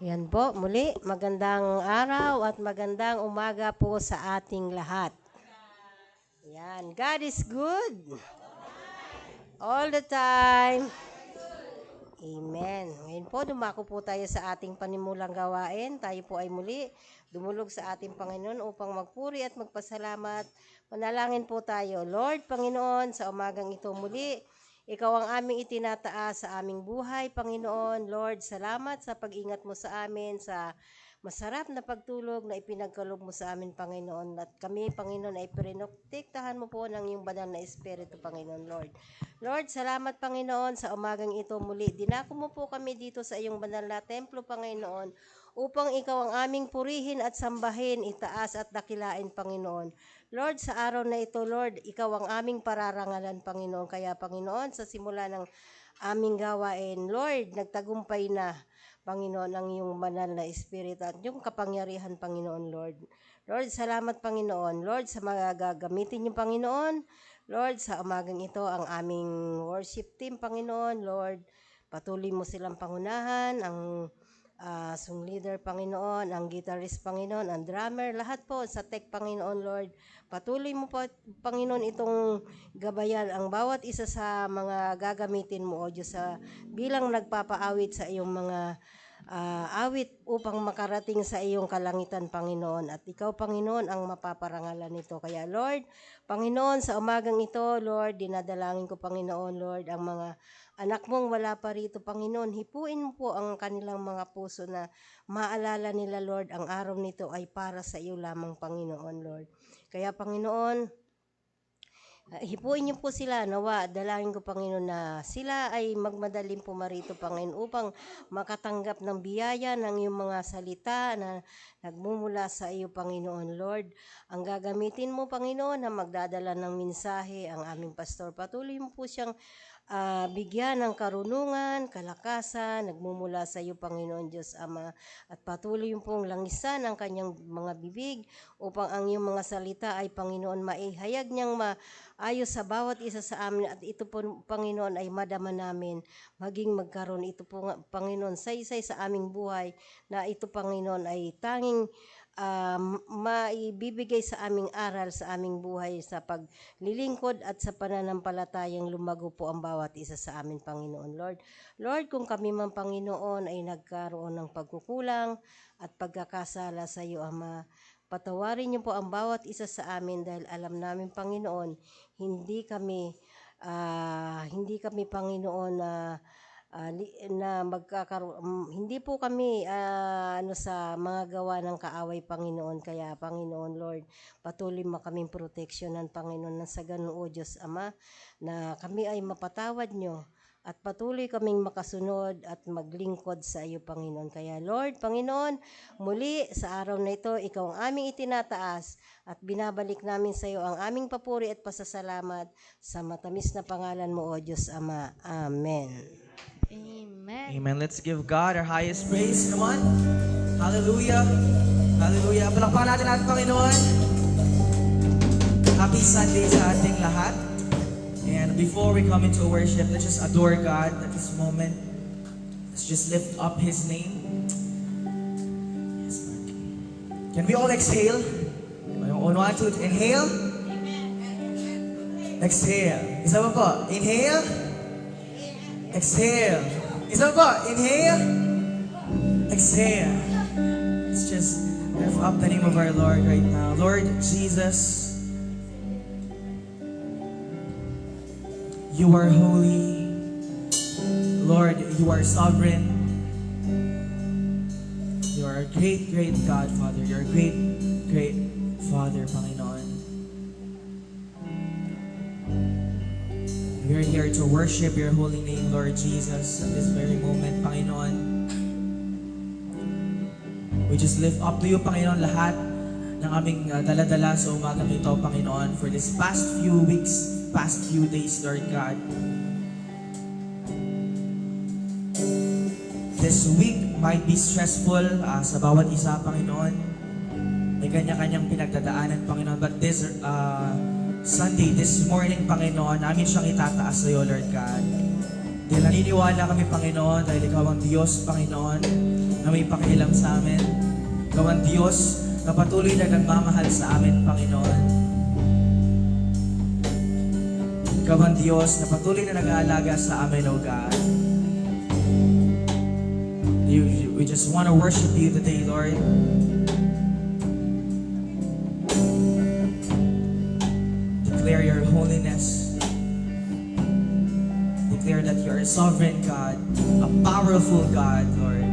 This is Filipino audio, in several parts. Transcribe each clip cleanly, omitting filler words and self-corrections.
Yan po, muli, magandang araw at magandang umaga po sa ating lahat. Yan, God is good. All the time. Amen. Ngayon po, dumako po tayo sa ating panimulang gawain. Tayo po ay muli dumulog sa ating Panginoon upang magpuri at magpasalamat. Manalangin po tayo. Lord, Panginoon, sa umagang ito muli, Ikaw ang aming itinataas sa aming buhay, Panginoon. Lord, salamat sa pag-ingat mo sa amin, sa masarap na pagtulog na ipinagkaloob mo sa amin, Panginoon. At kami, Panginoon, ay pinoktektahan mo po ng iyong banal na Espiritu, Panginoon, Lord. Lord, salamat, Panginoon, sa umagang ito muli. Dinako mo po kami dito sa iyong banal na templo, Panginoon, upang ikaw ang aming purihin at sambahin, itaas at dakilain, Panginoon. Lord, sa araw na ito, Lord, ikaw ang aming pararangalan, Panginoon. Kaya, Panginoon, sa simula ng aming gawain, Lord, nagtagumpay na, Panginoon, ang iyong banal na Espiritu at yung kapangyarihan, Panginoon, Lord. Lord, salamat, Panginoon. Lord, sa mga gagamitin yung Panginoon. Lord, sa umagang ito, ang aming worship team, Panginoon. Lord, patuloy mo silang pangunahan, ang song leader, Panginoon, ang guitarist, Panginoon, ang drummer, lahat po sa tech, Panginoon, Lord. Patuloy mo po, Panginoon, itong gabayan ang bawat isa sa mga gagamitin mo, O Diyos, bilang nagpapaawit sa iyong mga awit upang makarating sa iyong kalangitan, Panginoon. At ikaw, Panginoon, ang mapaparangalan nito. Kaya, Lord, Panginoon, sa umagang ito, Lord, dinadalangin ko, Panginoon, Lord, ang mga anak mong wala pa rito, Panginoon. Hipuin mo po ang kanilang mga puso na maalala nila, Lord, ang araw nito ay para sa iyo lamang, Panginoon, Lord. Kaya, Panginoon, hipuin niyo po sila, nawa, dalangin ko, Panginoon, na sila ay magmadaling pumarito, Panginoon, upang makatanggap ng biyaya ng iyong mga salita na nagmumula sa iyo, Panginoon, Lord. Ang gagamitin mo, Panginoon, na magdadala ng mensahe, ang aming pastor. Patuloy mo po siyang bigyan ng karunungan, kalakasan, nagmumula sa iyo, Panginoon Diyos Ama, at patuloy pong langisan ang kanyang mga bibig upang ang iyong mga salita ay, Panginoon, maihayag niyang maayos sa bawat isa sa amin, at ito po, Panginoon, ay madama namin maging magkaroon ito po, Panginoon, saysay sa aming buhay, na ito, Panginoon, ay tanging maibibigay sa aming aral sa aming buhay sa paglilingkod at sa pananampalatayang lumago po ang bawat isa sa amin, Panginoon, Lord. Lord, kung kami man, Panginoon, ay nagkaroon ng pagkukulang at pagkakasala sa iyo, Ama, patawarin niyo po ang bawat isa sa amin dahil alam namin, Panginoon, hindi kami, Panginoon, na hindi po kami sa mga gawa ng kaaway, Panginoon. Kaya, Panginoon, Lord, patuloy mo kaming proteksyonan, Panginoon, na sa ganun, O Diyos Ama, na kami ay mapatawad nyo at patuloy kaming makasunod at maglingkod sa iyo, Panginoon. Kaya, Lord, Panginoon, muli sa araw na ito, ikaw ang aming itinataas at binabalik namin sa iyo ang aming papuri at pasasalamat sa matamis na pangalan mo, O Diyos Ama. Amen. Amen. Amen. Let's give God our highest praise. Come on. Hallelujah. Hallelujah. Palakpakan natin ang Panginoon. Happy Sunday sa ating lahat. And before we come into worship, let's just adore God at this moment. Let's just lift up His name. Yes, Lord. Can we all exhale? On 1, 2, inhale. Exhale. Isa pa po. Inhale. Exhale. Isa pa. Inhale. Exhale. Let's just lift up the name of our Lord right now. Lord Jesus, you are holy. Lord, you are sovereign. You are a great, great God, Father. You are a great, great Father, Panginoon. We are here to worship your holy name, Lord Jesus, at this very moment, Panginoon. We just lift up to you, Panginoon, lahat ng aming dala-dala sa umagang ito, Panginoon, for this past few weeks, past few days, Lord God. This week might be stressful sa bawat isa, Panginoon. May kanya-kanyang pinagdadaanan, Panginoon. But this Sunday, this morning, Panginoon, namin siyang itataas sa iyo, Lord God. Dahil naniniwala kami, Panginoon, dahil Ikaw ang Diyos, Panginoon, na may pakialam sa amin. Ikaw ang Diyos na patuloy na nagmamahal sa amin, Panginoon. Ikaw ang Diyos na patuloy na nag-aalaga sa amin, O God. We just want to worship You today, Lord. Declare Your holiness. Declare that You are a sovereign God, a powerful God, Lord.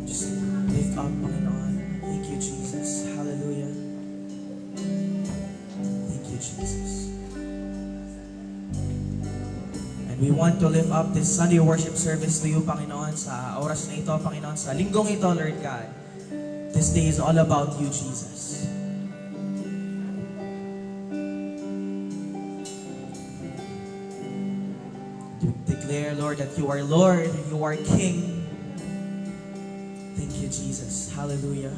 Just lift up, Panginoon. Thank You, Jesus. Hallelujah. Thank You, Jesus. And we want to lift up this Sunday worship service to You, Panginoon, sa oras na ito, Panginoon, sa linggong ito, Lord God. This day is all about You, Jesus. Declare, Lord, that You are Lord, You are King. Thank You, Jesus. Hallelujah.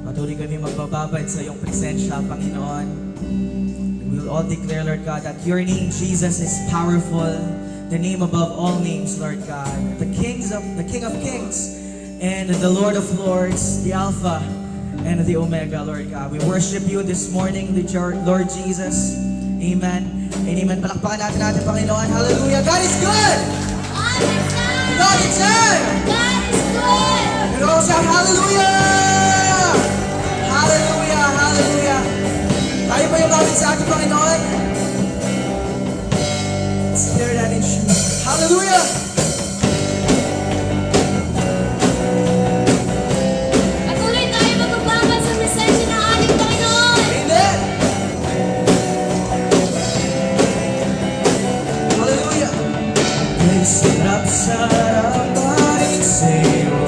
Patuloy kami magbababad sa Iyong presensya, Panginoon. We will all declare, Lord God, that Your name, Jesus, is powerful. The name above all names, Lord God. The King of Kings and the Lord of Lords, the Alpha and the Omega, Lord God. We worship You this morning, Lord Jesus. Amen. Amen. Palakpakan natin, Panginoon. Hallelujah. God is good. God is good. God is good. And also, hallelujah. Hallelujah. Hallelujah. Tayo pa yung bawit sa ating Panginoon. Let's declare that in truth. Hallelujah. Patuloy tayo magbababad sa presensya ng ating Panginoon. Amen. Hallelujah. May sarap-sarap parin sa'yo,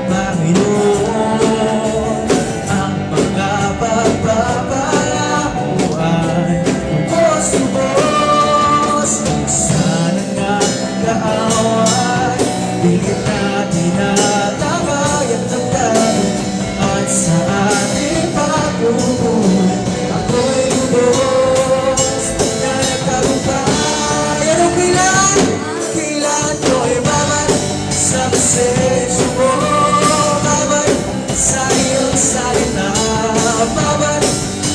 Panginoon. Ang mga pagpapala mo ay lubos-lubos. Sana nga kaaway, bigit natin natabay at nagdari. At sa ating pagpupulit, ako'y lubos na nagtagumpay. Anong kailangan ko ay babad sa pasensya mo, babad sa iyong salita, babad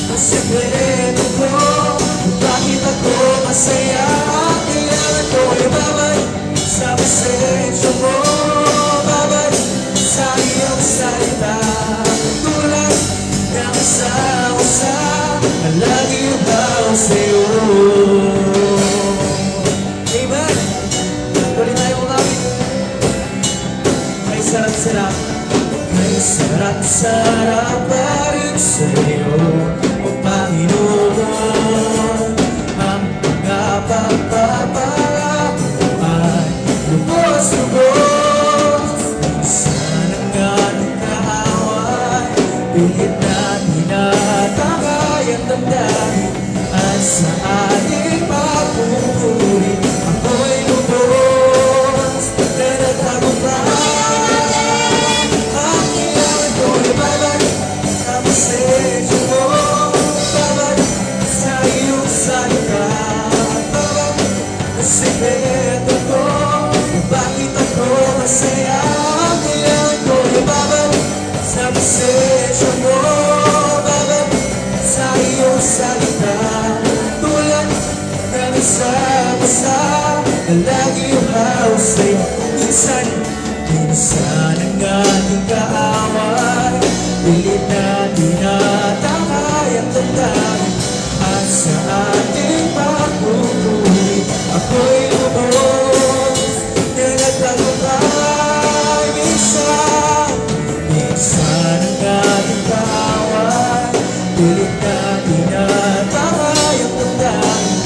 ang sekreto ko, kung bakit ako masaya. Kailangan ko ay babad sa pasensya mo, babad sa iyong salita, tulad ng isang usa na lagi ubaw sa'yo. Amen. Tuloy tayo kumapit. May sarap-sarap, may sarap-sarap pa rin sa'yo, O Panginoon. Ang mga pagpapala mo ay lubos-lubos. Sana nga ng kaaway, pilit natin natangay ang damdamin. At sa ating pagpupuri, ako'y lubos na nagtagumpay. Ang kailangan ko ay babad sa pasensya mo, babad sa iyong salita, babad ang sekreto ko, kung bakit ako masaya. Ang kailangan ko ay babad sa pasensya mo, babad sa iyong salita, tulad ng isang basa na lagi uhaw sa'yo. Minsan ang ating kaaway, pilit natin natangay ang damdamin. At sa ating pagpupuri, ako'y lubos na nagtagumpay. Minsan ang ating kaaway, pilit natin natangay ang damdamin.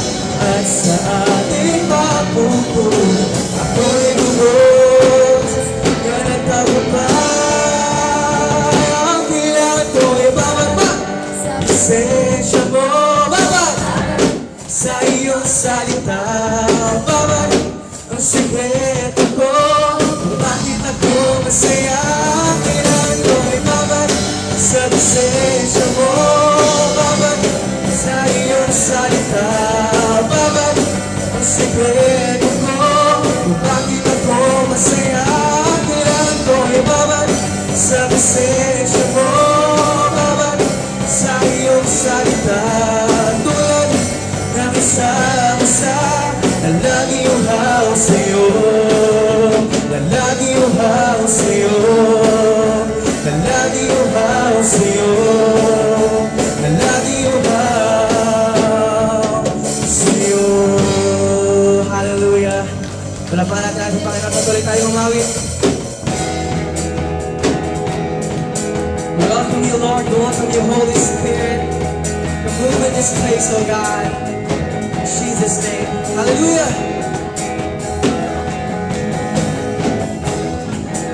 At sa ating pagpupuri, ako'y lubos na nagtagumpay. Ang kailangan ko ay babad pa sa pasensya mo, babad sa iyong salita, babad ang sekreto ko, kung bakit ako masaya. Ang kailangan ko ay babad sa pasensya mo, babad sa iyong salita. 날라기우하오 세요 날라기우하오 세요 날라기우하오 seyo. Hallelujah. Palapalan natin sa Panginoon. Patuloy tayo umawi. We welcome you, Lord. We welcome you, Holy Spirit. Come move in this place, oh God. In Jesus' name. Hallelujah.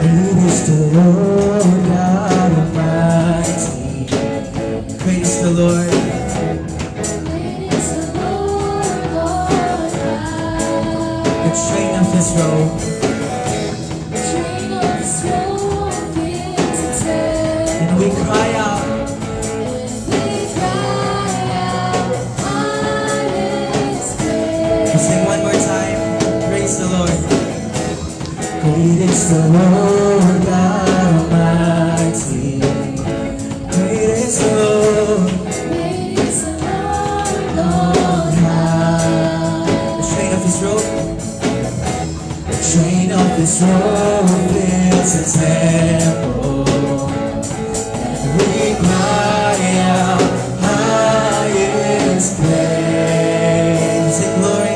Great is the Lord God Almighty. Great is the Lord. The train of His robe. And we cry out. We sing one more time. Praise the Lord. Great is the Lord God Almighty. Great is the Lord. The train of His robe. The train of His robe fills the temple. We cry out, highest praise. Sing glory.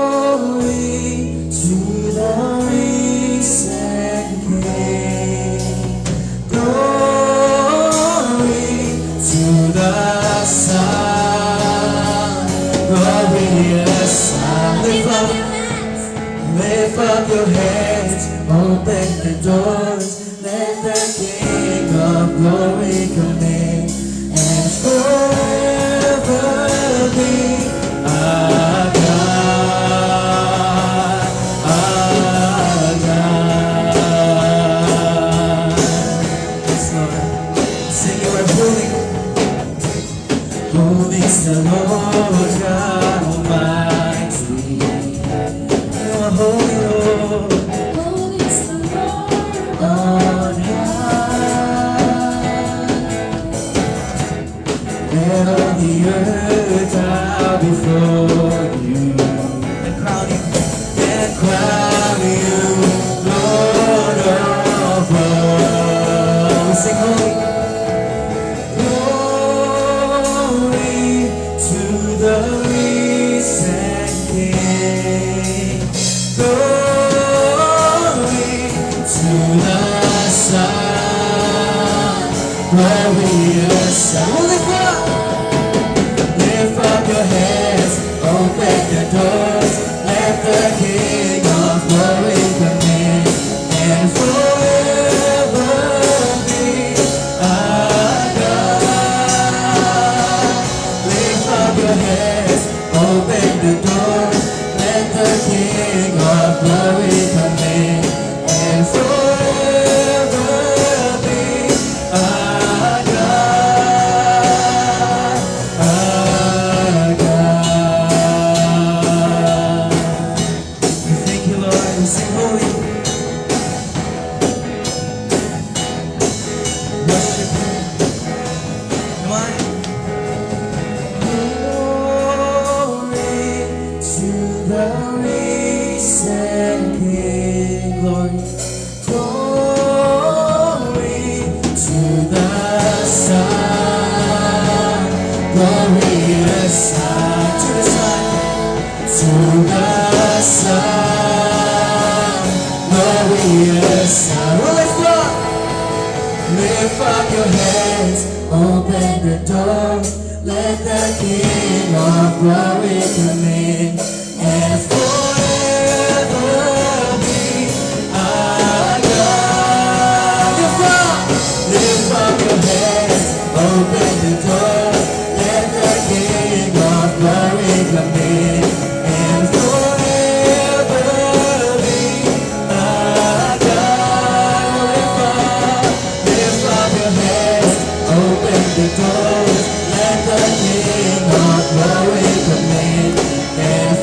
Glory to the risen King. Glory to the Son. Glorious Son. Lift up your hands, open the doors, let the King of glory come in, and forever be our God, our God. Yes, Lord. Sing, you are holy. Holy is the Lord God Almighty. You are holy, Lord. On high, let all the earth bow before you, and crown you, Lord of all. We sing holy. Glory to the risen King. Glory to the Son. Glorious Son. Lift up your hands, open the doors, let the King of glory come in, and forever be our God. Lift up your hands, open the doors, let the King of glory come in, and forever be our God, our God. We thank you, Lord. We sing holy. Worship Him. Come on. Glory to the risen King. Glory. Glory to the Son. Glorious Son. To the Son. To the Son. Glorious Son. Well, lift up your hands, open the door, let the King of glory come in, and forever be our God. Lift up your hands, open the door, let the King of glory come in, and forever be our God. Lift up your hands, open the doors, let the King of glory come in, and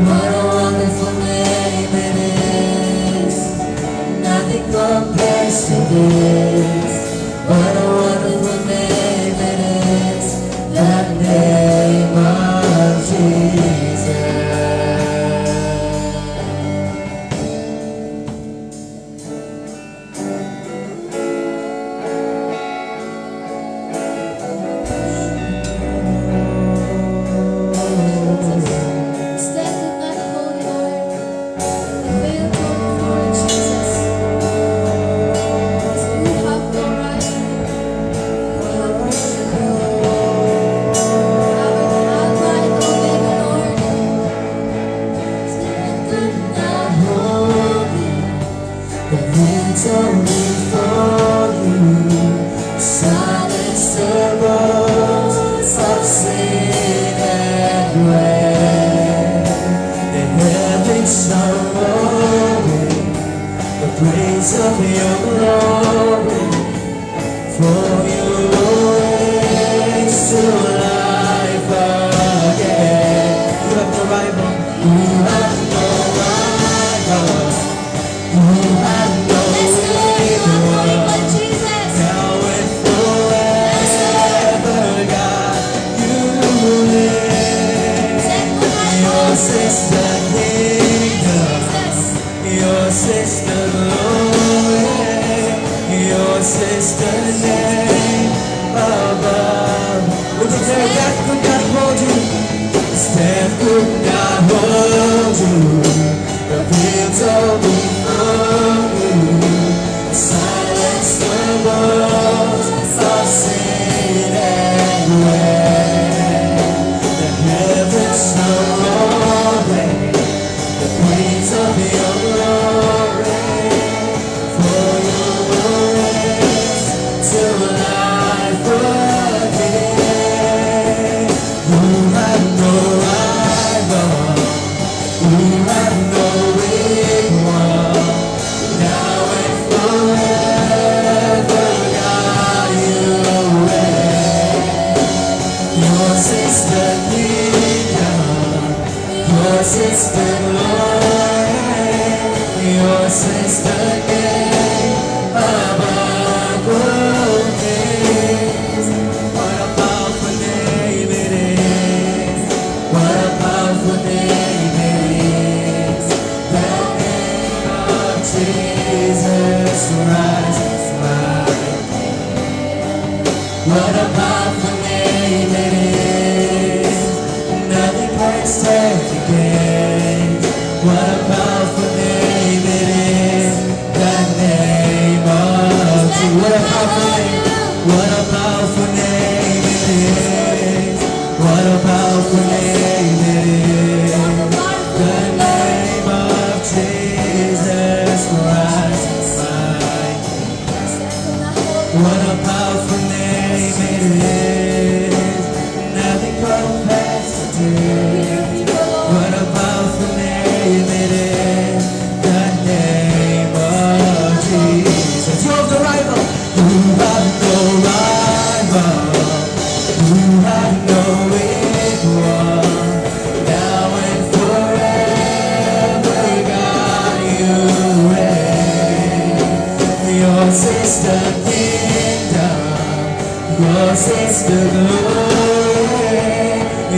What a wonderful name it is. Nothing compares to this. What a wonderful name it is. The name of Jesus. Stand in that holy Lord. The veil torn before Jesus. You have no right. You have no right. Alpha and Omega, Lord. Stand in that holy. The victory for you. Silence the voice of sin and grave. The heavens are roaring the praise of your glory. For you raise to life again. You have no rival. You have no rival. You have no Let's do it. You have no equal, Jesus. now and forever, God, you live. Stand in that Yours holy. is the kingdom, Jesus. yours is the glory, yours is the name above. We declare that could not hold you, stand could not hold you. The victor before you, silence the voice of sin and grave. The heavens are roaring the praise of your glory. For you raise to life again. You have no rival. You have no equal. Now and forever, God, you reign. Yours is the kingdom, yours is the glory, yours is the name above all names. What a powerful name it is. What a powerful name it is. The name of Jesus Christ is mine. What a powerful name it is. Nothing can stand against. What a powerful name it is. The name of Jesus. What a powerful name. What a powerful name it is. What a powerful name it is. The name of Jesus Christ is mine. What a powerful name it is. Nothing compares to this. What a powerful name it is. The name of Jesus. You have the rival. You have no rival. You have no equal. Now and forever, God, you reign. Yours is the kingdom, yours is the glory,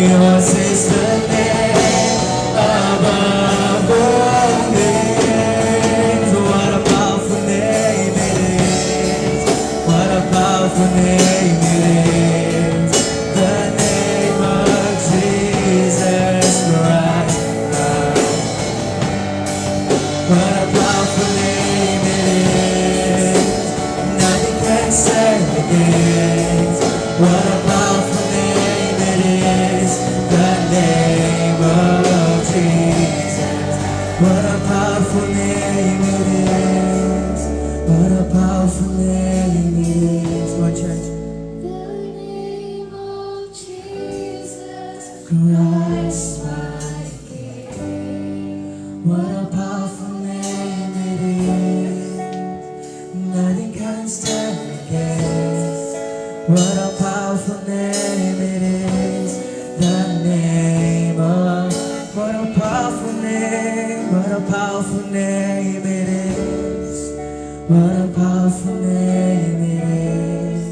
yours is the name above all names. What a powerful name it is. What a powerful name it is. The name of Jesus Christ. What a powerful name it is. Nothing can stand against. What a powerful name it is. The name of Jesus. What a powerful name it is. What a powerful name it is. Come on, church. The name of Jesus Christ, my King. what a powerful name it is. Nothing can stand against. What a powerful name it is. The name of. What a powerful a powerful name it is. What a powerful name it is.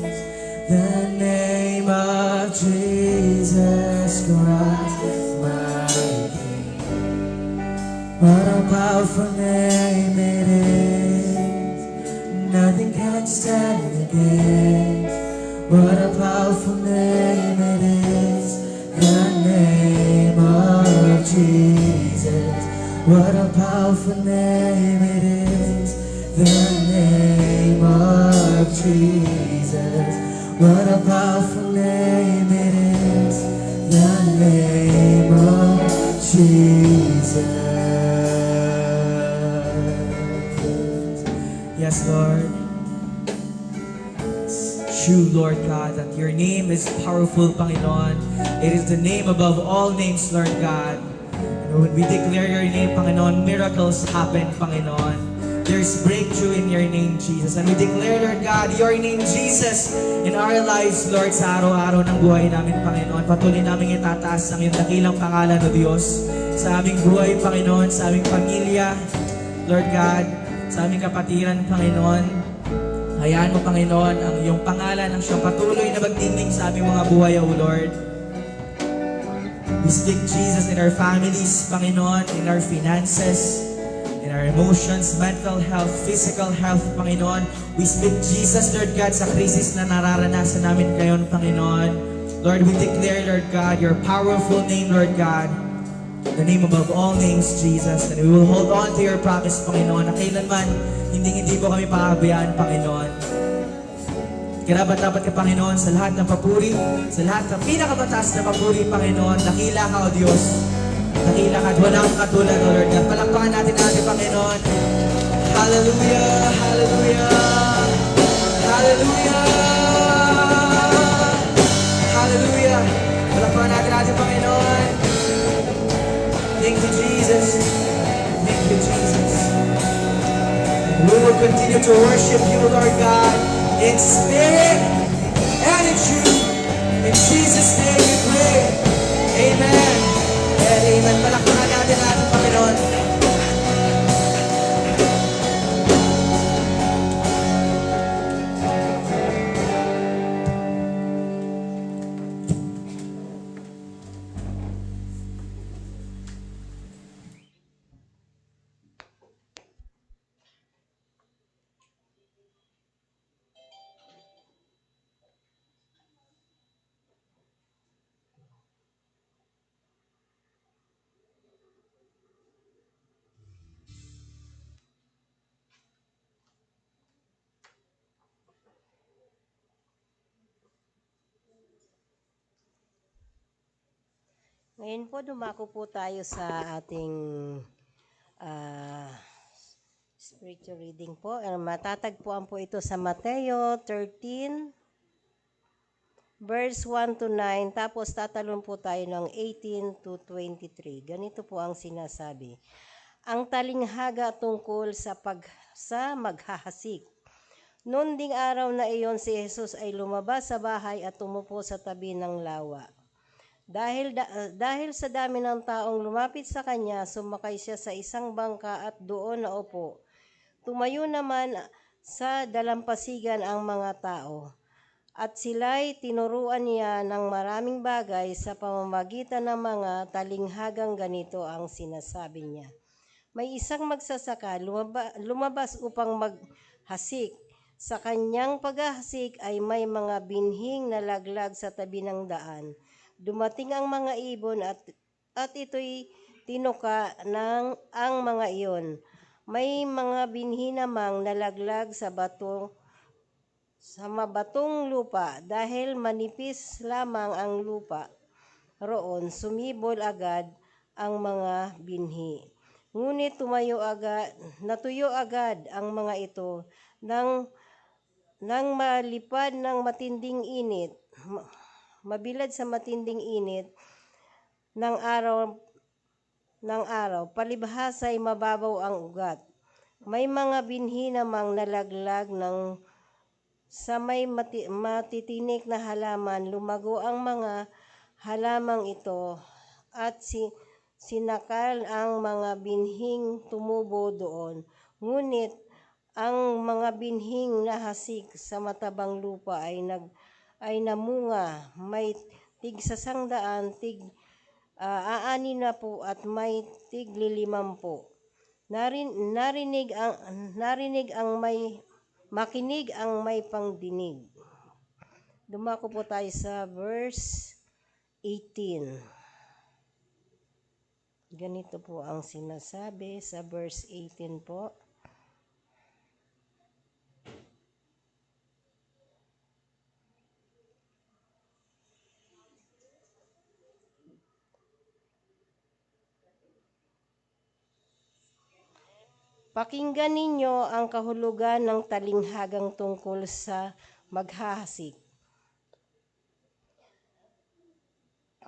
The name of Jesus Christ, my King. What a powerful name it is. Nothing can stand against. What a powerful name it is. The name of Jesus. What a powerful name it is. The name of Jesus. What a powerful name it is. The name of Jesus. Yes, Lord. True, Lord God, that your name is powerful, Panginoon. It is the name above all names, Lord God. And when we declare your name, Panginoon, miracles happen, Panginoon. There's breakthrough in your name, Jesus. And we declare, Lord God, your name, Jesus, in our lives, Lord, sa araw-araw ng buhay namin, Panginoon. Patuloy namin itataas ang iyong dakilang pangalan, O Diyos, sa aming buhay, Panginoon, sa aming pamilya, Lord God, sa aming kapatiran, Panginoon. Hayaan mo, Panginoon, ang iyong pangalan ang siyang patuloy na magdingding sa aming mga buhay, O Lord. We speak Jesus in our families, Panginoon, in our finances, in our emotions, mental health, physical health, Panginoon. We speak Jesus, Lord God, sa krisis na nararanasan namin ngayon, Panginoon. Lord, we declare, Lord God, your powerful name, Lord God, the name above all names, Jesus. And we will hold on to your promise, Panginoon, na kailanman hindi mo kami paabayaan, Panginoon. Karapat-dapat ka, Panginoon, sa lahat ng papuri, sa lahat ng pinakamataas na papuri, Panginoon. Dakila ka, O Diyos. Dakila ka at wala kang katulad, O Lord God. Palakpakan natin natin, Panginoon. Hallelujah! Hallelujah! Hallelujah! Hallelujah! Palakpakan natin natin, Panginoon. Thank you, Jesus. Thank you, Jesus. We will continue to worship you, Lord God, in spirit and in truth. In Jesus' name we pray. Amen. And amen. Palakpakan natin natin, Panginoon. Ngayon po, dumako po tayo sa ating ah, spiritual reading po. Matatagpuan po ito sa Mateo 13, verse 1 to 9. Tapos tatalon po tayo ng 18 to 23. Ganito po ang sinasabi. Ang talinghaga tungkol sa maghahasik. Noon ding araw na iyon, si Jesus ay lumabas sa bahay at umupo sa tabi ng lawa. Dahil sa dami ng taong lumapit sa kanya, sumakay siya sa isang bangka at doon naupo. Tumayo naman sa dalampasigan ang mga tao. At sila'y tinuruan niya ng maraming bagay sa pamamagitan ng mga talinghagang ganito ang sinasabi niya. May isang magsasaka lumabas upang maghasik. Sa kanyang paghahasik ay may mga binhing nalaglag sa tabi ng daan. Dumating ang mga ibon at ito'y tinuka ng ang mga iyon. May mga binhi namang nalaglag sa mabatong lupa dahil manipis lamang ang lupa. Roon sumibol agad ang mga binhi. Ngunit natuyo agad ang mga ito nang malipad ng matinding init. Mabilad sa matinding init ng araw, palibhas ay mababaw ang ugat. May mga binhi namang nalaglag sa may matitinik na halaman. Lumago ang mga halamang ito at sinakal ang mga binhing tumubo doon. Ngunit ang mga binhing nahasik sa matabang lupa ay namunga, may tig 100, tig 60 at may tig 50. Makinig ang may pangdinig. Dumako po tayo sa verse 18. Ganito po ang sinasabi sa verse 18 po. Pakinggan ninyo ang kahulugan ng talinghagang tungkol sa maghahasik.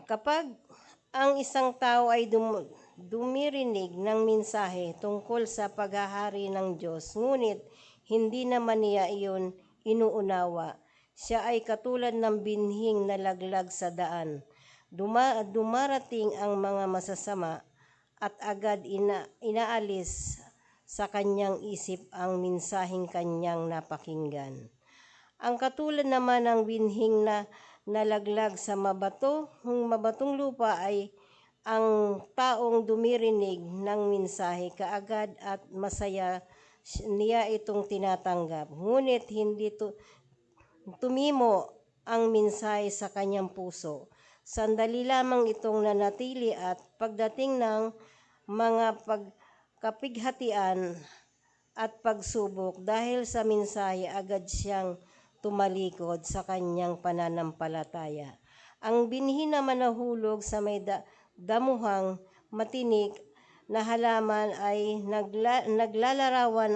Kapag ang isang tao ay dumirinig ng mensahe tungkol sa paghahari ng Diyos, ngunit hindi naman niya iyon inuunawa, siya ay katulad ng binhing nalaglag sa daan. Dumarating ang mga masasama at agad inaalis sa kanyang isip ang mensaheng kanyang napakinggan. Ang katulad naman ng binhing na nalaglag sa mabatong lupa ay ang taong dumirinig ng mensahe kaagad at masaya niya itong tinatanggap. Ngunit hindi tumimo ang mensahe sa kanyang puso. Sandali lamang itong nanatili at pagdating ng mga kapighatian at pagsubok dahil sa mensahe agad siyang tumalikod sa kanyang pananampalataya. Ang binhi naman nahulog sa may damuhang matinik na halaman ay naglalarawan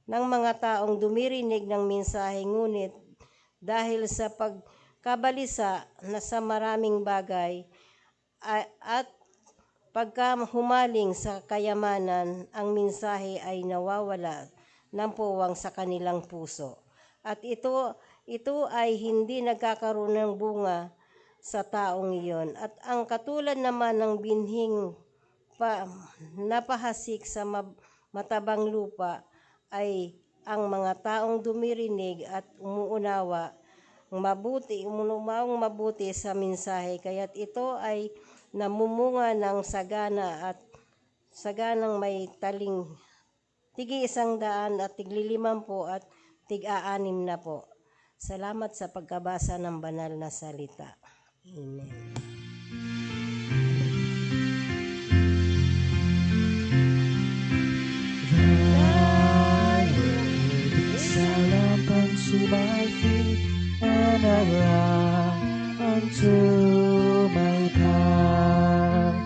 ng mga taong dumirinig ng mensahe, ngunit dahil sa pagkabalisa na sa maraming bagay at pagka humaling sa kayamanan, ang mensahe ay nawawala ng puwang sa kanilang puso. At ito ay hindi nagkakaroon ng bunga sa taong iyon. At ang katulad naman ng binhing napahasik sa matabang lupa ay ang mga taong dumirinig at umuunawa mabuti sa mensahe. Kaya't ito ay namumunga ng sagana at saganang may tigi 100 at tig 50 at tig 60 po. Salamat sa pagkabasa ng banal na salita. Amen. To my feet and a lamp unto my path.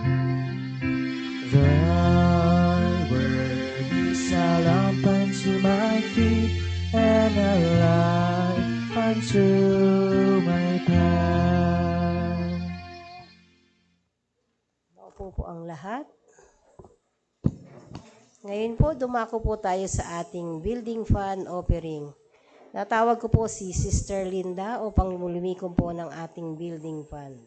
Thy word is a lamp unto my feet and a light unto my path. Naupo po ang lahat. Ngayon po, dumako po tayo sa ating building fund offering. Natawag ko po si Sister Linda upang lumikom po ng ating building fund.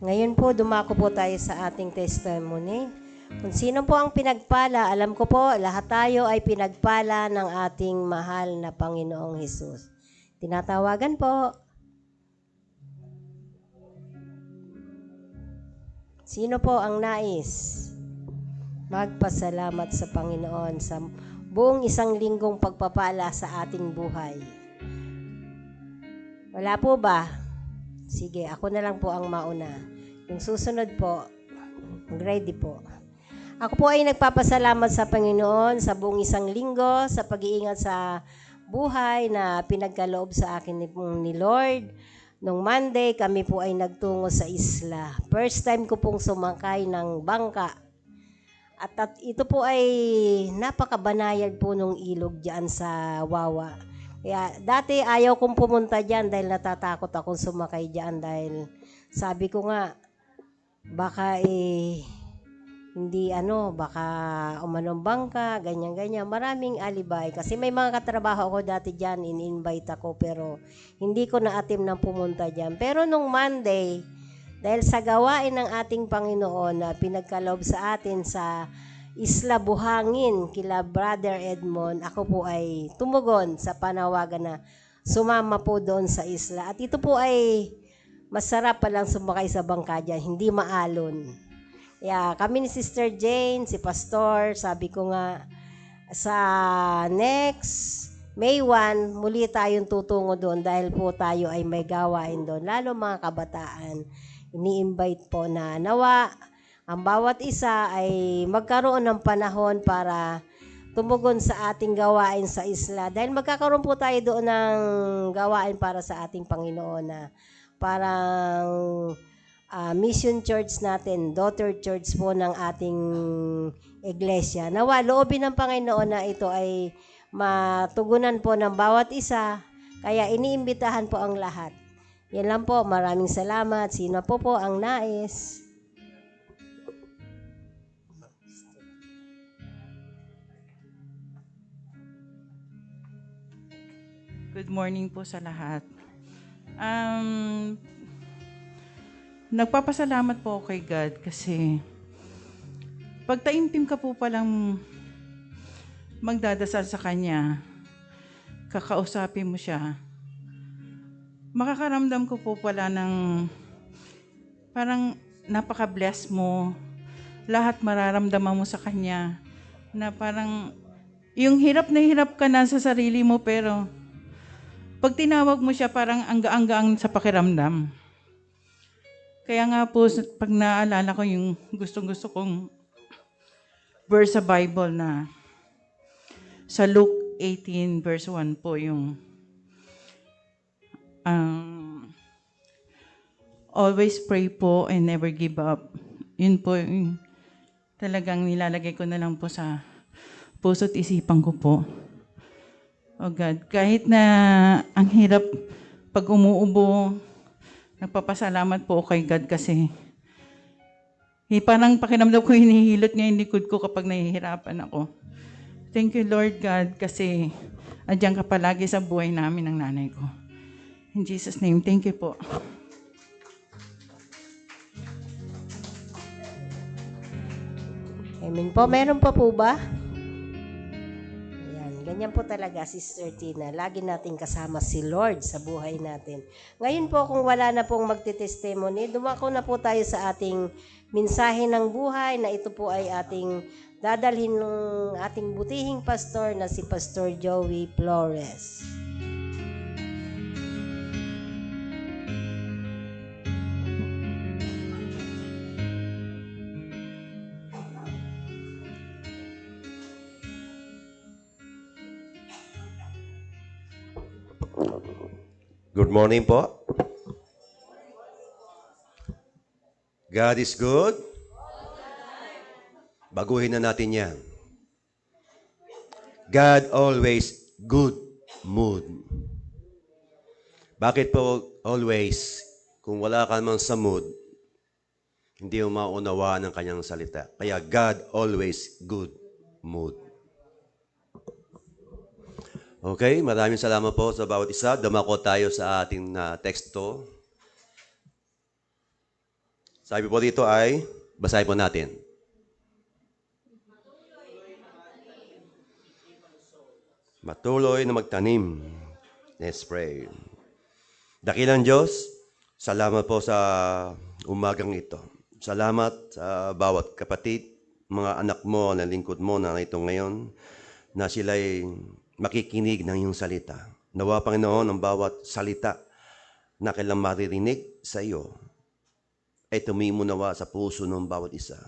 Ngayon po, dumako po tayo sa ating testimony. Kung sino po ang pinagpala, alam ko po, lahat tayo ay pinagpala ng ating mahal na Panginoong Hesus. Tinatawagan po. Sino po ang nais magpasalamat sa Panginoon sa buong isang linggong pagpapala sa ating buhay? Wala po ba? Sige, ako na lang po ang mauna. Yung susunod po, ready po. Ako po ay nagpapasalamat sa Panginoon sa buong isang linggo, sa pag-iingat sa buhay na pinagkaloob sa akin ni Lord. Nung Monday, kami po ay nagtungo sa isla. First time ko pong sumakay ng bangka. At ito po ay napakabanayad po nung ilog dyan sa Wawa. Kaya dati ayaw kong pumunta dyan dahil natatakot akong sumakay dyan dahil sabi ko nga, baka hindi baka umanong bangka, ganyan-ganyan. Maraming alibay. Kasi may mga katrabaho ako dati dyan, in-invite ako, pero hindi ko na-atim ng pumunta dyan. Pero nung Monday, dahil sa gawain ng ating Panginoon na pinagkaloob sa atin sa Isla Buhangin, kila Brother Edmond, ako po ay tumugon sa panawagan na sumama po doon sa isla. At ito po ay masarap palang sumakay sa bangka dyan, hindi maalon. Kami ni Sister Jane, si Pastor, sabi ko nga, sa next May 1, muli tayong tutungo doon dahil po tayo ay may gawain doon. Lalo mga kabataan, ini-invite po na nawa, ang bawat isa ay magkaroon ng panahon para tumugon sa ating gawain sa isla. Dahil magkakaroon po tayo doon ng gawain para sa ating Panginoon na parang mission church natin, daughter church po ng ating iglesia. Nawa, loobin ng Panginoon na ito ay matugunan po ng bawat isa, kaya iniimbitahan po ang lahat. Yan lang po, maraming salamat. Sino po ang nais? Good morning po sa lahat. Nagpapasalamat po ako kay God kasi pagtaimtim ka po palang magdadasal sa Kanya, kakausapin mo siya, makakaramdam ko po pala ng parang napaka-bless mo, lahat mararamdaman mo sa Kanya, na parang yung hirap na hirap ka na sa sarili mo pero pag tinawag mo siya parang angga-anggaang sa pakiramdam. Kaya nga po, pag naalala ko yung gustong-gusto kong verse sa Bible na sa Luke 18 verse 1 po yung always pray po and never give up. Yun po yung talagang nilalagay ko na lang po sa puso't isipan ko po. Oh God, kahit na ang hirap pag umuubo, nagpapasalamat po kay God kasi parang pakiramdam ko hinihilot niya yung likod ko kapag nahihirapan ako. Thank you, Lord God, kasi andyan ka palagi sa buhay namin ng nanay ko. In Jesus' name, thank you po. Amen po. Meron pa po ba? Ganyan po talaga, Sister Tina. Lagi natin kasama si Lord sa buhay natin. Ngayon po, kung wala na pong magtitestimony, dumako na po tayo sa ating mensahe ng buhay na ito po ay ating dadalhin ng ating butihing pastor na si Pastor Joey Flores. Good morning po. God is good. Baguhin na natin yan. God always good mood. Bakit po always? Kung wala ka naman sa mood, hindi mo maunawaan ang kanyang salita. Kaya God always good mood. Okay, maraming salamat po sa bawat isa. Dumako tayo sa ating teksto. Sabi po dito ay, basahin po natin. Matuloy na magtanim. Let's pray. Dakilang Diyos, salamat po sa umagang ito. Salamat sa bawat kapatid, mga anak mo na lingkod mo na ito ngayon, na sila'y makikinig ng iyong salita. Nawa, Panginoon, ang bawat salita na kailang maririnig sa iyo ay tumimunawa sa puso ng bawat isa.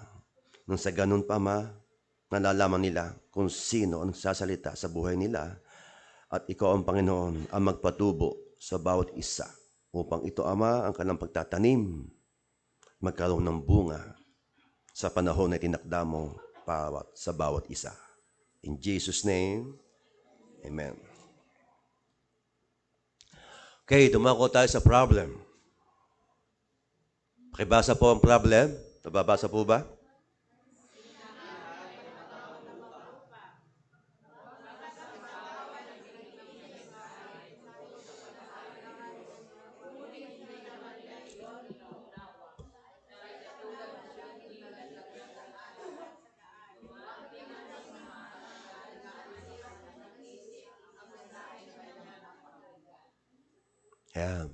Nang sa ganun pa, Ama, nalalaman nila kung sino ang sasalita sa buhay nila at ikaw ang Panginoon ang magpatubo sa bawat isa upang ito, Ama, ang kanilang pagtatanim magkaroon ng bunga sa panahon na tinakda mo sa bawat isa. In Jesus' name, Amen. Okay, dumako tayo sa problem. Pakibasa po ang problem. Nababasa po ba? Yan.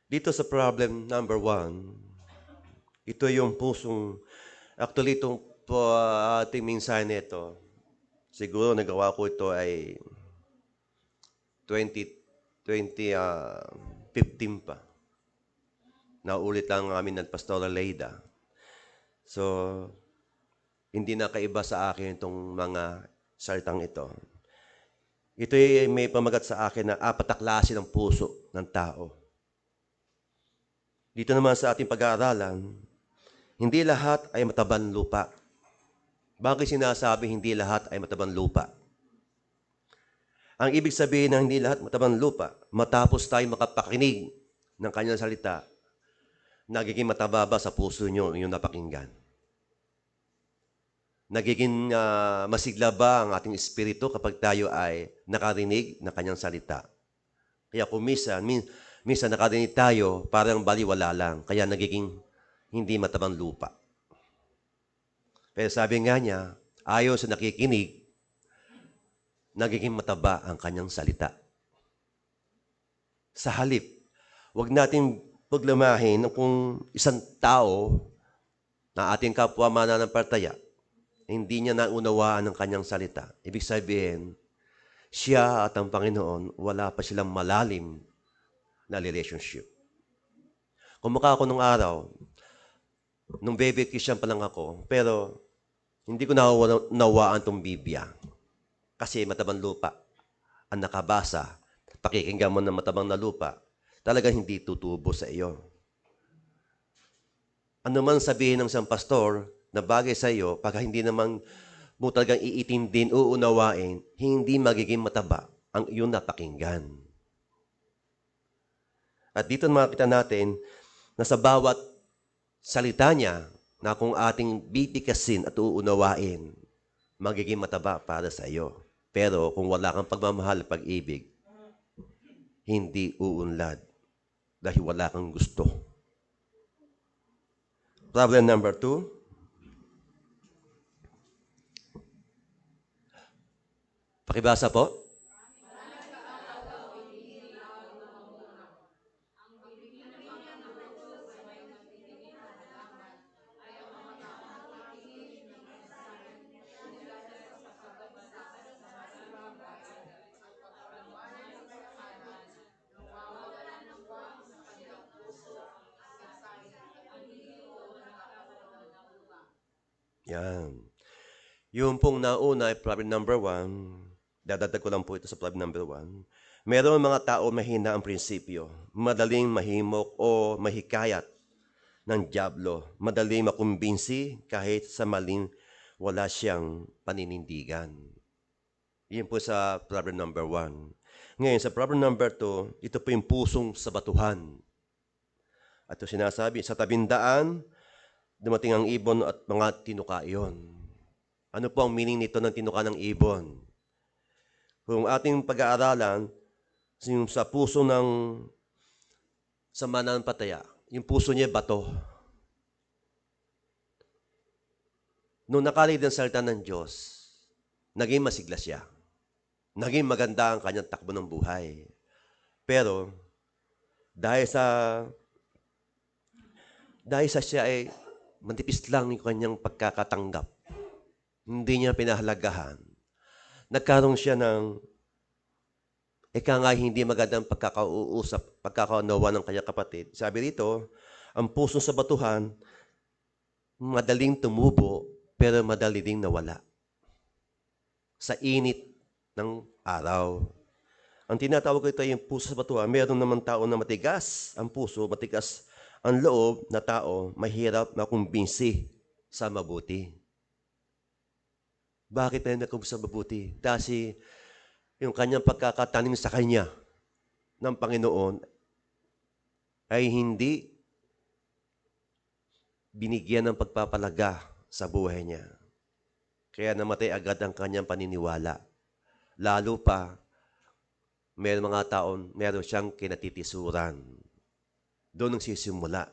Dito sa problem number 1, ito yung pusong, actually itong ating mensahe nito, siguro nagawa ko ito ay 2015 pa. Naulit lang namin ng Pastora Leida. So, hindi na kaiba sa akin itong mga salitang ito. Ito ay may pamagat sa akin na 4 klase ng puso ng tao. Dito naman sa ating pag-aaralan, hindi lahat ay matabang lupa. Bakit sinasabi hindi lahat ay matabang lupa? Ang ibig sabihin ng hindi lahat matabang lupa, matapos tayo makapakinig ng kanyang salita, nagiging mataba ba sa puso nyo yung napakinggan? Nagiging masigla ba ang ating espiritu kapag tayo ay nakarinig ng kanyang salita? Kaya kung minsan nakarinig tayo, parang baliwala lang. Kaya nagiging hindi matabang lupa. Pero sabi nga niya, ayaw sa nakikinig, nagiging mataba ang kanyang salita. Sa halip, huwag natin paglamahin kung isang tao na ating kapwa mananampalataya, hindi niya naunawaan ang kanyang salita. Ibig sabihin, siya at ang Panginoon, wala pa silang malalim na relationship. Kumukha ako nung araw, nung baby Christian pa lang ako, pero hindi ko nawaan tong Biblia. Kasi matabang lupa. Ang nakabasa, pakikinggan mo ng matabang na lupa, talagang hindi tutubo sa iyo. Ano man sabihin ng isang pastor na bagay sa iyo, pag hindi naman mo talagang iitindin, uunawain, hindi magiging mataba ang iyong napakinggan. At dito makita natin na sa bawat salita niya na kung ating bibigkasin at uunawain, magiging mataba para sa iyo. Pero kung wala kang pagmamahal at pag-ibig, hindi uunlad dahil wala kang gusto. Problem number 2, pakibasa po. Yan. Yung pong nauna ay problem number 1, dadagdag ko lang po ito sa problem number 1. Meron mga tao mahina ang prinsipyo, madaling mahimok o mahikayat ng dyablo, madaling makumbinsi kahit sa maling wala siyang paninindigan. Yan po sa problem number 1. Ngayon, sa problem number 2, ito po yung pusong sa batuhan. At ito sinasabi, sa tabindaan, dumating ang ibon at mga tinuka iyon. Ano po ang meaning nito ng tinuka ng ibon? Kung ating pag-aaralan, yung sa puso ng sa mananampalataya, yung puso niya bato. Nung nakarinig ng salita ng Diyos, naging masigla siya. Naging maganda ang kanyang takbo ng buhay. Pero, dahil Dahil sa siya ay manipis lang yung kanyang pagkakatanggap. Hindi niya pinahalagahan. Nagkaroon siya ng hindi magandang pagkakaunawa ng kanyang kapatid. Sabi rito, ang puso sa batuhan, madaling tumubo, pero madali ding nawala. Sa init ng araw. Ang tinatawag ko ito ay yung puso sa batuhan. Meron naman tao na matigas ang puso, matigas ang loob na tao, mahirap makumbinsi sa mabuti. Bakit tayo nakumbinsi sa mabuti? Kasi yung kanyang pagkakatanim sa kanya ng Panginoon ay hindi binigyan ng pagpapalaga sa buhay niya. Kaya namatay agad ang kanyang paniniwala. Lalo pa, meron siyang kinatitisuran. Doon nagsisimula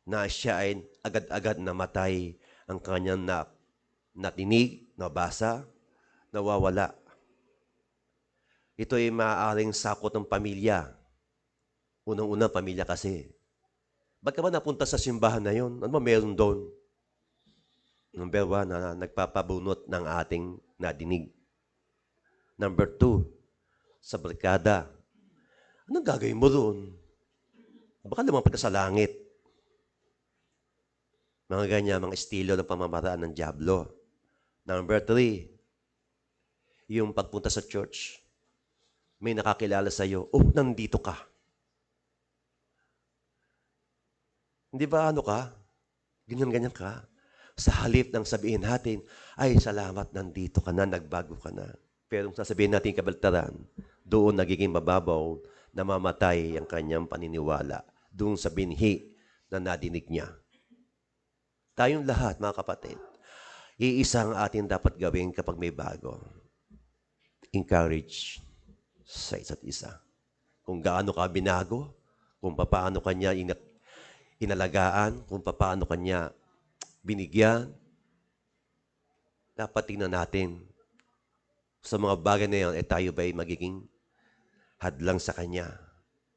na siya ay agad-agad namatay ang kanyang natinig, nabasa, nawawala. Ito ay maaaring sakot ng pamilya. Unang-unang pamilya kasi. Ba't ka ba napunta sa simbahan na yun? Ano ba meron doon? Number 1, na nagpapabunot ng ating nadinig. Number 2, sa barkada. Anong gagawin mo doon? Baka lumapit ka sa langit. Mga ganyan, mga estilo ng pamamaraan ng dyablo. Number 3, yung pagpunta sa church. May nakakilala sa iyo, nandito ka. Hindi ba ganyan-ganyan ka? Sa halip ng sabihin natin, ay salamat, nandito ka na, nagbago ka na. Pero kung sasabihin natin kabaltaran, doon nagiging mababaw, namamatay ang kanyang paniniwala. Doon sa binhi na nadinig niya. Tayong lahat, mga kapatid, iisang atin dapat gawin kapag may bago. Encourage sa isa't isa. Kung gaano ka binago, kung paano kanya inalagaan, kung paano kanya binigyan, dapat tingnan natin sa mga bagay na yan, tayo ba'y magiging hadlang sa kanya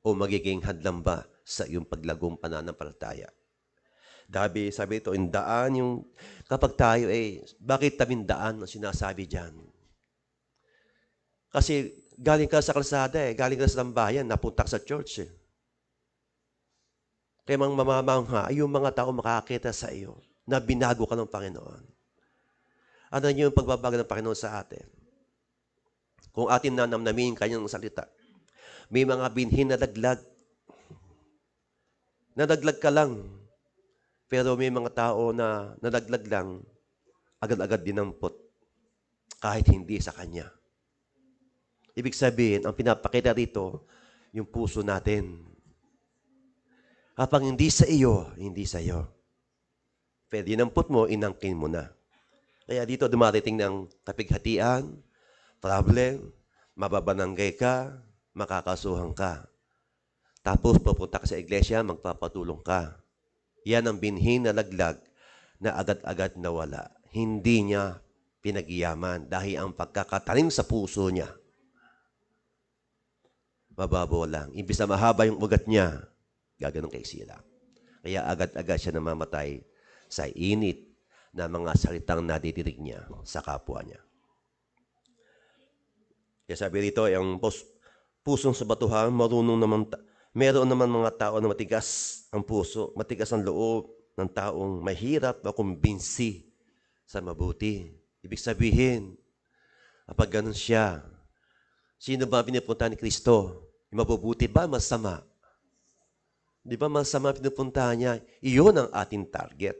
o magiging hadlang ba sa iyong paglagong pananampalataya. Sabi ito, kapag tayo bakit tabing daan ang sinasabi dyan? Kasi galing ka sa kalsada galing ka sa tambayan, napunta ka sa church Kaya mamamangha, yung mga tao makakita sa iyo na binago ka ng Panginoon. Ano yung pagbabago ng Panginoon sa atin? Kung atin nanamnamin kanyang salita, may mga binhin na daglag. Nadaglag ka lang. Pero may mga tao na nadaglag lang, agad-agad dinampot. Kahit hindi sa kanya. Ibig sabihin, ang pinapakita rito, yung puso natin. Kapag hindi sa iyo, hindi sa iyo. Pero dinampot mo, inangkin mo na. Kaya dito dumarating ng kapighatian, problem, mababananggay ka, makakasuhan ka. Tapos pupunta ka sa iglesia, magpapatulong ka. Yan ang binhin na laglag na agad-agad nawala. Hindi niya pinag-iyaman dahil ang pagkakatanim sa puso niya, mababaw lang. Imbis na mahaba yung ugat niya, gaganong kay sila. Kaya agad-agad siya namamatay sa init na mga salitang nadidinig niya sa kapwa niya. Kaya sabi rito, ang pusong sa batuhan, meron naman mga tao na matigas ang puso, matigas ang loob ng taong mahirap makumbinsi sa mabuti. Ibig sabihin, kapag ganun siya, sino ba pinipunta ni Kristo? Mabubuti ba? Masama? Di ba masama pinupuntahan niya? Iyon ang ating target.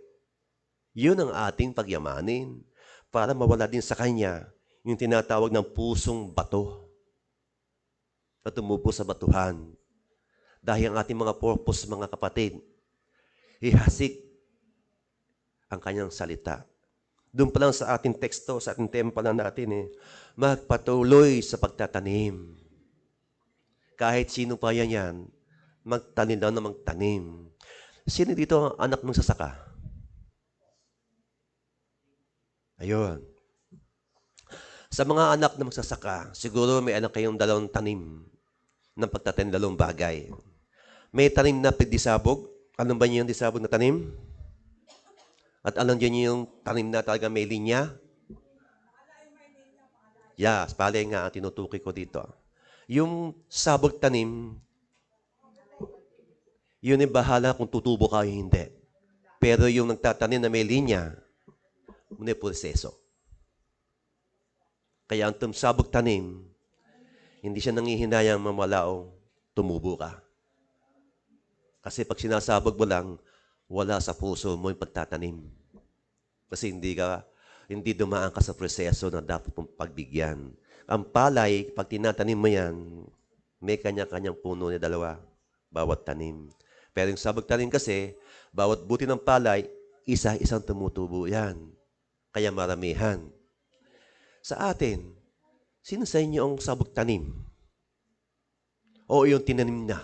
Iyon ang ating pagyamanin para mawala din sa Kanya yung tinatawag ng pusong bato na tumubo sa batuhan. Dahil ang ating mga purpose, mga kapatid, ihasik ang Kanyang salita. Doon pa lang sa ating teksto, sa ating tema pa lang natin, magpatuloy sa pagtatanim. Kahit sino pa yan, magtanim daw na magtanim. Sino dito ang anak ng sasaka? Ayun. Sa mga anak na magsasaka, siguro may anak kayong dalawang tanim ng pagtatanim, dalawang bagay. May tanim na pagdisabog Alam ba niyo yung disabog na tanim? At alam niyo yung tanim na talaga may linya? Yes, palay nga ang tinutukoy ko dito. Yung sabog tanim, yun ay bahala kung tutubo ka o hindi. Pero yung nagtatanim na may linya, may proseso. Kaya ang sabog tanim, hindi siya nangihinayang mamalaong tumubo ka. Kasi pag sinasabog mo lang, wala sa puso mo yung pagtatanim. Kasi hindi dumaan ka sa proseso na dapat mong pagbigyan. Ang palay, pag tinatanim mo yan, may kanya-kanyang puno ni dalawa, bawat tanim. Pero yung sabog tanim kasi, bawat buti ng palay, isa-isang tumutubo yan. Kaya maramihan. Sa atin, sino sa inyo ang sabog tanim? O yung tinanim na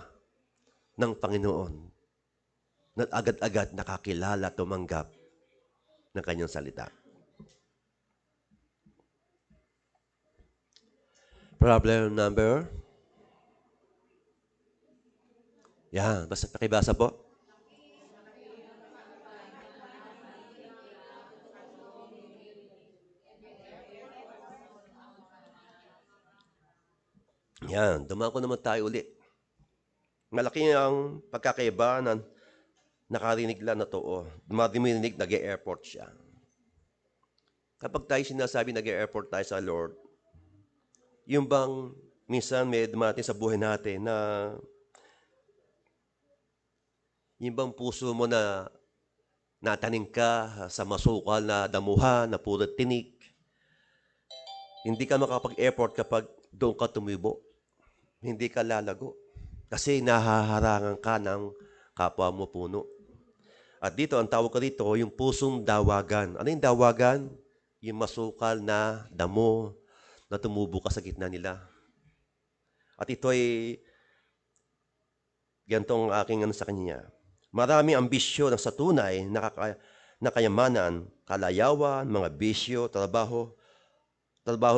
ng Panginoon na agad-agad nakakilala, tumanggap ng kanyang salita. Problem number? Yan, basta pakibasa po. Yan, dumako naman tayo ulit. Malaki ang pagkakaiba na nakarinig lang na to. Dumarinig, nag-e-airport siya. Kapag tayo sinasabi nag-e-airport tayo sa Lord, yung bang minsan may dumating sa buhay natin na yung bang puso mo na natanim ka sa masukal na damuhan, na puro tinik, hindi ka makapag-airport kapag doon ka tumibo. Hindi ka lalago. Kasi nahaharangan ka ng kapwa mo puno. At dito, ang tawag ko dito, yung pusong dawagan. Ano yung dawagan? Yung masukal na damo na tumubo ka sa gitna nila. At ito ay gantong aking sa kanya. Maraming ambisyo ng sa tunay na kayamanan, kalayawan, mga bisyo, trabaho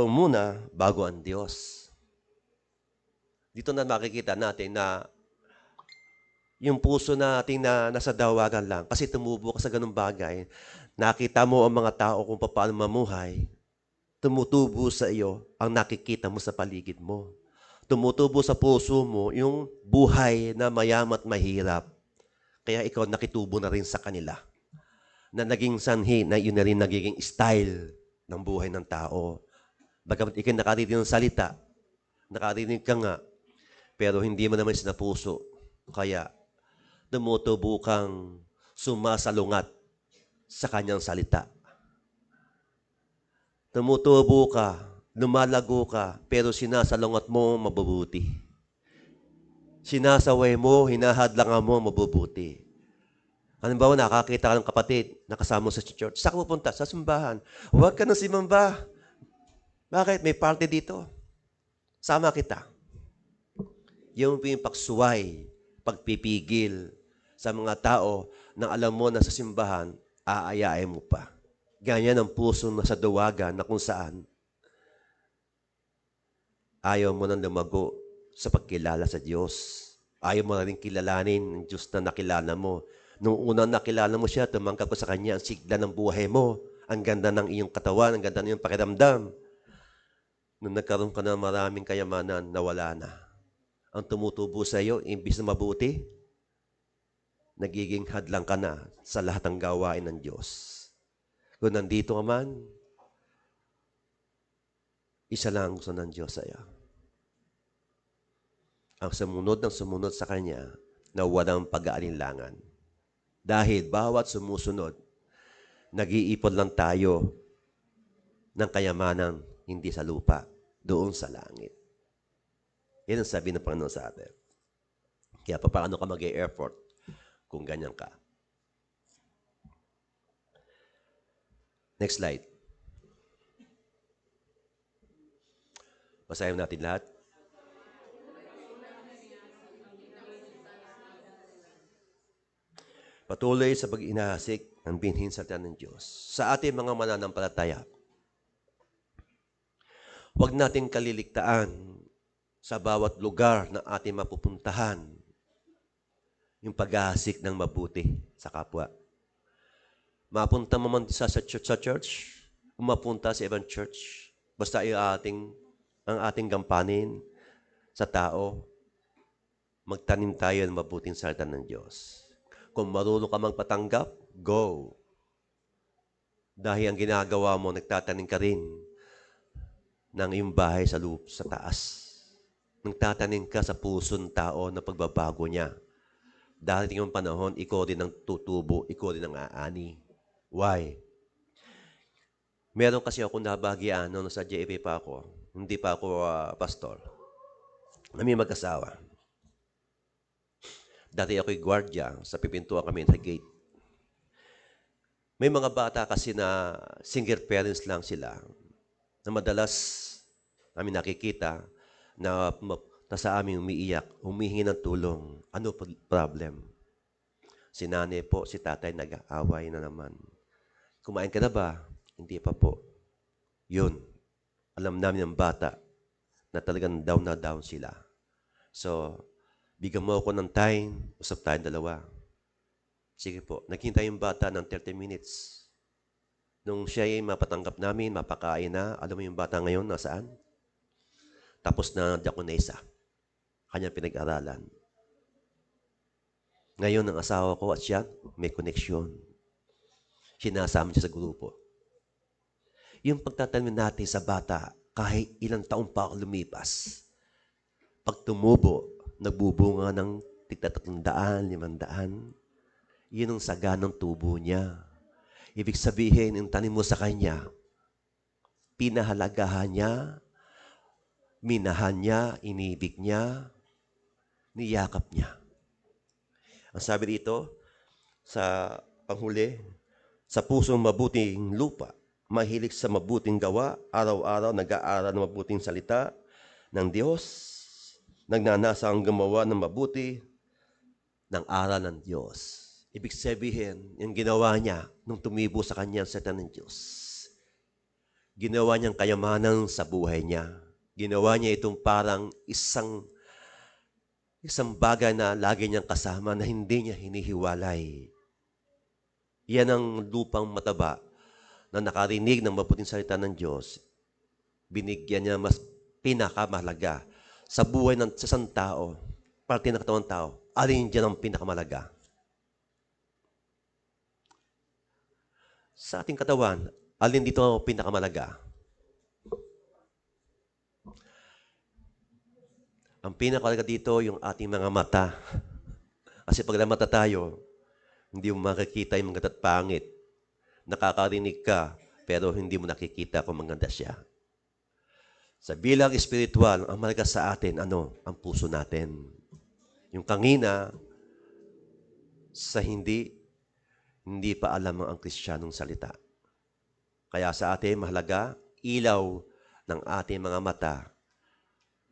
muna bago ang Diyos. Dito na makikita natin na yung puso natin na nasa dawagan lang, kasi tumubo ka sa ganung bagay, nakita mo ang mga tao kung paano mamuhay, tumutubo sa iyo ang nakikita mo sa paligid mo. Tumutubo sa puso mo yung buhay na mayamat mahirap. Kaya ikaw nakitubo na rin sa kanila. Na naging sanhi, na yun na rin nagiging style ng buhay ng tao. Bagamat ikaw nakarinig ng salita, nakarinig ka nga, pero hindi mo naman sinapuso. Kaya, tumutubo kang sumasalungat sa kanyang salita. Tumutubo ka, lumalago ka, pero sinasalungat mo mabubuti. Sinasaway mo, hinahadlangan mo mabubuti. Halimbawa, nakakita ka ng kapatid na kasama sa church. Saan ka pupunta? Sa simbahan. Huwag ka nang simamba. Bakit? May party dito. Sama kita. Yung pagsuway, pagpipigil sa mga tao na alam mo na sa simbahan, aayain mo pa. Ganyan ang puso na sa dawagan na kung saan ayaw mo nang lumago sa pagkilala sa Diyos. Ayaw mo na rin kilalanin ang Diyos na nakilala mo. Nung unang nakilala mo siya, tumanggap ko sa Kanya ang sigla ng buhay mo. Ang ganda ng iyong katawan, ang ganda ng iyong pakiramdam. Nung nagkaroon ka ng maraming kayamanan, nawala na. Ang tumutubo sa iyo, imbis na mabuti, nagiging hadlang ka na sa lahat ng gawain ng Diyos. Kung nandito ka man, isa lang ang gusto ng Diyos sa iyo. Ang sumunod sa Kanya na walang pag-aalinlangan. Dahil bawat sumusunod, nag-iipon lang tayo ng kayamanan, hindi sa lupa, doon sa langit. Yan ang sabi ng Panginoon sa atin. Kaya paano ka mag-airport kung ganyan ka? Next slide. Basahin natin lahat. Patuloy sa pag-inahasik ng binhin sa salita ng Diyos. Sa ating mga mananampalataya, huwag natin kaliligtaan sa bawat lugar na ating mapupuntahan Yung paghahasik ng mabuti sa kapwa. Mapunta mo man sa church, mapunta sa ibang church, basta ang ating gampanin sa tao, magtanim tayo ng mabuting salita ng Diyos. Kung marunong ka magpatanggap, go. Dahil ang ginagawa mo, nagtatanim ka rin ng iyong bahay sa taas. Nagtatanim ka sa pusong tao na pagbabago niya. Dahil yung panahon, ikaw din ang tutubo, ikaw din ang aani. Why? Meron kasi ako nabahagian nung nasa JFA pa ako. Hindi pa ako pastor. Kami mag-asawa. Dati ako'y gwardiya, sa pipintuan kami sa gate. May mga bata kasi na single parents lang sila, na madalas namin nakikita na sa amin umiiyak, humihingi ng tulong. Ano problem? Si nanay po, si tatay nag-aaway na naman. Kumain ka na ba? Hindi pa po. Yun. Alam namin ng bata na talagang down na down sila. So, bigyan mo ako ng time, usap tayong dalawa. Sige po. Naghintay yung bata ng 30 minutes. Nung siya ay mapatanggap namin, mapakain na, alam mo yung bata ngayon nasaan? Tapos na diakonesa. Kanyang pinag-aralan. Ngayon, ang asawa ko at siya, may koneksyon. Sinasama siya sa grupo. Yung pagtatanim natin sa bata, kahit ilang taong pa lumipas, pag tumubo, nagbubunga ng tigta 300, 500, yun ang saga ng tubo niya. Ibig sabihin, yung tanim mo sa kanya, pinahalagahan niya, minahan niya, inibig niya, niyakap niya. Ang sabi dito, sa panghuli, sa pusong mabuting lupa, mahilig sa mabuting gawa, araw-araw nag-aaral ng mabuting salita ng Diyos, nagnanasang gumawa ng mabuti ng aral ng Diyos. Ibig sabihin, yung ginawa niya nung tumibo sa kanya ang salita ng Diyos. Ginawa niyang kayamanan sa buhay niya. Ginawa niya itong parang isang bagay na lagi niyang kasama na hindi niya hinihiwalay. Yan ang lupang mataba na nakarinig ng mabuting salita ng Diyos. Binigyan niya mas pinakamahalaga sa buhay ng isang tao, parte ng katawang tao. Alin dyan ang pinakamahalaga? Sa ating katawan, alin dito ang pinakamahalaga? Ang pinakamahalaga dito yung ating mga mata. Kasi pag mata tayo, hindi mo makikita yung maganda at pangit. Nakakarinig ka, pero hindi mo nakikita kung maganda siya. Sa bilang espiritual, ang mahalaga sa atin, ang puso natin. Yung kangina, sa hindi pa alam ang Kristiyanong salita. Kaya sa atin, mahalaga, ilaw ng ating mga mata,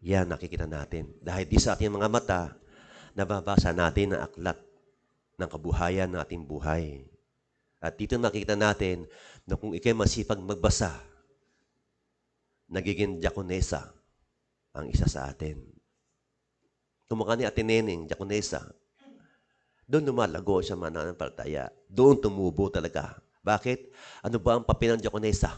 yan nakikita natin. Dahil di sa ating mga mata, nababasa natin ang aklat ng kabuhayan ng ating buhay. At dito nakikita natin na kung ikay masipag magbasa, nagiging diakonesa ang isa sa atin. Kumukha ni Ate Neneng, diakonesa. Doon lumalago siya mananampalataya. Doon tumubo talaga. Bakit? Ano ba ang papel ng diakonesa?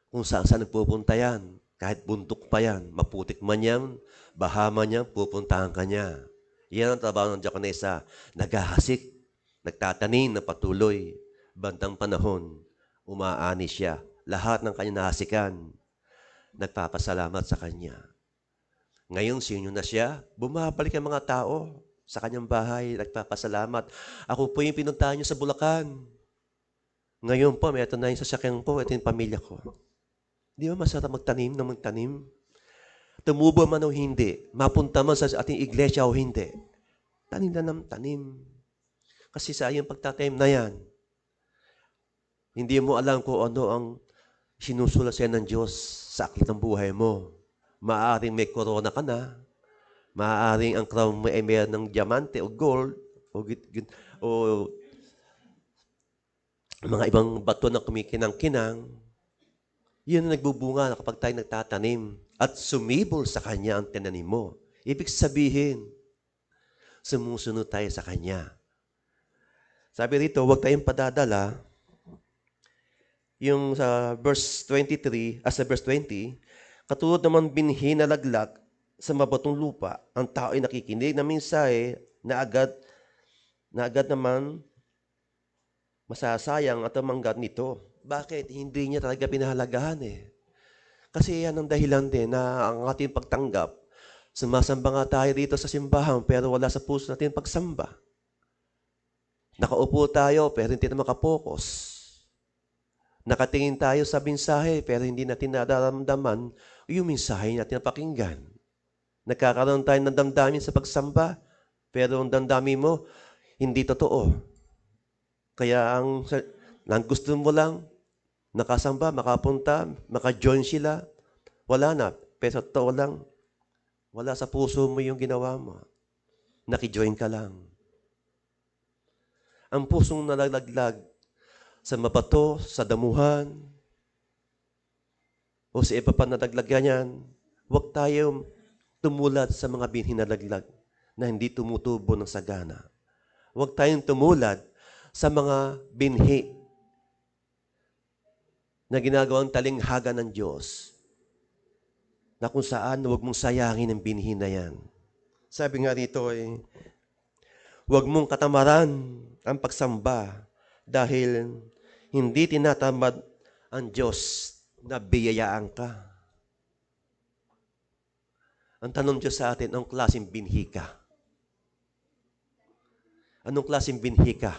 Kung saan nagpupunta yan, kahit buntok pa yan, maputik man yan, baha man yan, pupuntahan ka niya. Yan ang trabaho ng diakonesa. Naghahasik, nagtatanim na patuloy. Bandang panahon, umaani siya. Lahat ng kanyang nahasikan, nagpapasalamat sa kanya. Ngayon, senior na siya, bumabalik ang mga tao sa kanyang bahay, nagpapasalamat. Ako po yung pinuntahan niyo sa Bulacan. Ngayon po, may ito na yung sasakyan po, ito yung pamilya ko. Di ba masarap magtanim na magtanim? Tumubo man o hindi, mapunta man sa ating iglesia o hindi, tanim na ng tanim. Kasi sa iyong pagtatanim na yan, hindi mo alam kung ano ang sinusulat sa'yo ng Diyos sa aklat ng buhay mo. Maaaring may corona ka na, maaaring ang crown mo ay mayroon ng diamante o gold, o mga ibang bato na kumikinang-kinang. Yun ang nagbubunga kapag tayo nagtatanim at sumibol sa kanya ang tinanim mo. Ibig sabihin, sumusunod tayo sa Kanya. Sabi rito, huwag tayong padadala. Yung sa verse 23, sa verse 20, katulad naman binhi na laglag sa mabatong lupa, ang tao ay nakikinig na mensahe na agad naman masasayang at manggat nito. Bakit? Hindi niya talaga pinahalagahan eh. Kasi yan ang dahilan din na ang ating pagtanggap, sumasamba nga tayo dito sa simbahan pero wala sa puso natin pagsamba. Nakaupo tayo pero hindi na makapokus. Nakatingin tayo sa mensahe pero hindi natin nararamdaman yung mensahe natin napakinggan. Nagkakaroon tayo ng damdamin sa pagsamba pero ang damdamin mo hindi totoo. Kaya ang gusto mo lang, nakasamba, makapunta, maka-join sila, wala na. Pero totoo lang, wala sa puso mo yung ginawa mo. Naki-join ka lang. Ang pusong nalalaglag sa mabato, sa damuhan, o sa iba pa nalaglagan yan, huwag tayong tumulad sa mga binhi na laglag na hindi tumutubo ng sagana. Huwag tayong tumulad sa mga binhi na ginagawang talinghaga ng Diyos, na kung saan huwag mong sayangin ang binhi na yan. Sabi nga dito huwag mong katamaran ang pagsamba dahil hindi tinatamad ang Diyos na biyayaan ka. Ang tanong Diyos sa atin, anong klaseng binhi ka? Anong klaseng binhi ka?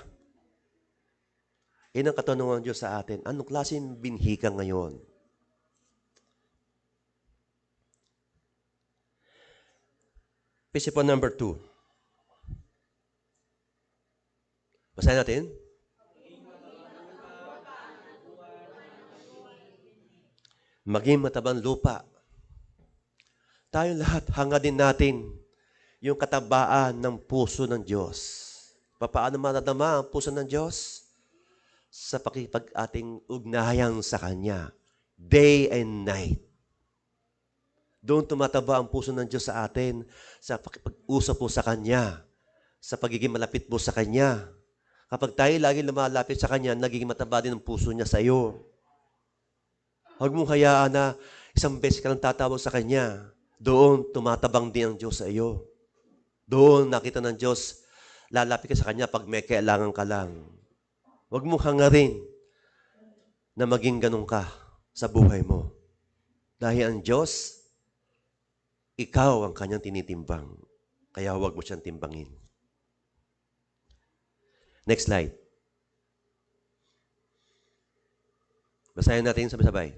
Yan ang katanungan ng Diyos sa atin. Anong klaseng binhi ka ngayon? Principle number 2. Basahin natin. Maging matabang lupa. Tayo lahat, hanga din natin yung katabaan ng puso ng Diyos. Paano maradama ang puso ng Diyos? Sa pakipag-ating ugnayan sa Kanya. Day and night. Doon tumataba ang puso ng Diyos sa atin sa pakipag-usap po sa Kanya. Sa pagiging malapit po sa Kanya. Kapag tayo lagi lumalapit sa Kanya, nagiging mataba din ang puso niya sa iyo. Huwag mong hayaan na isang beses ka lang tatawag sa Kanya. Doon tumatabang din ang Diyos sa iyo. Doon nakita ng Diyos, lalapit ka sa Kanya pag may kailangan ka lang. Huwag mong hangarin na maging ganun ka sa buhay mo. Dahil ang Diyos, ikaw ang Kanyang tinitimbang. Kaya huwag mo siyang timbangin. Next slide. Basahin natin sabay-sabay.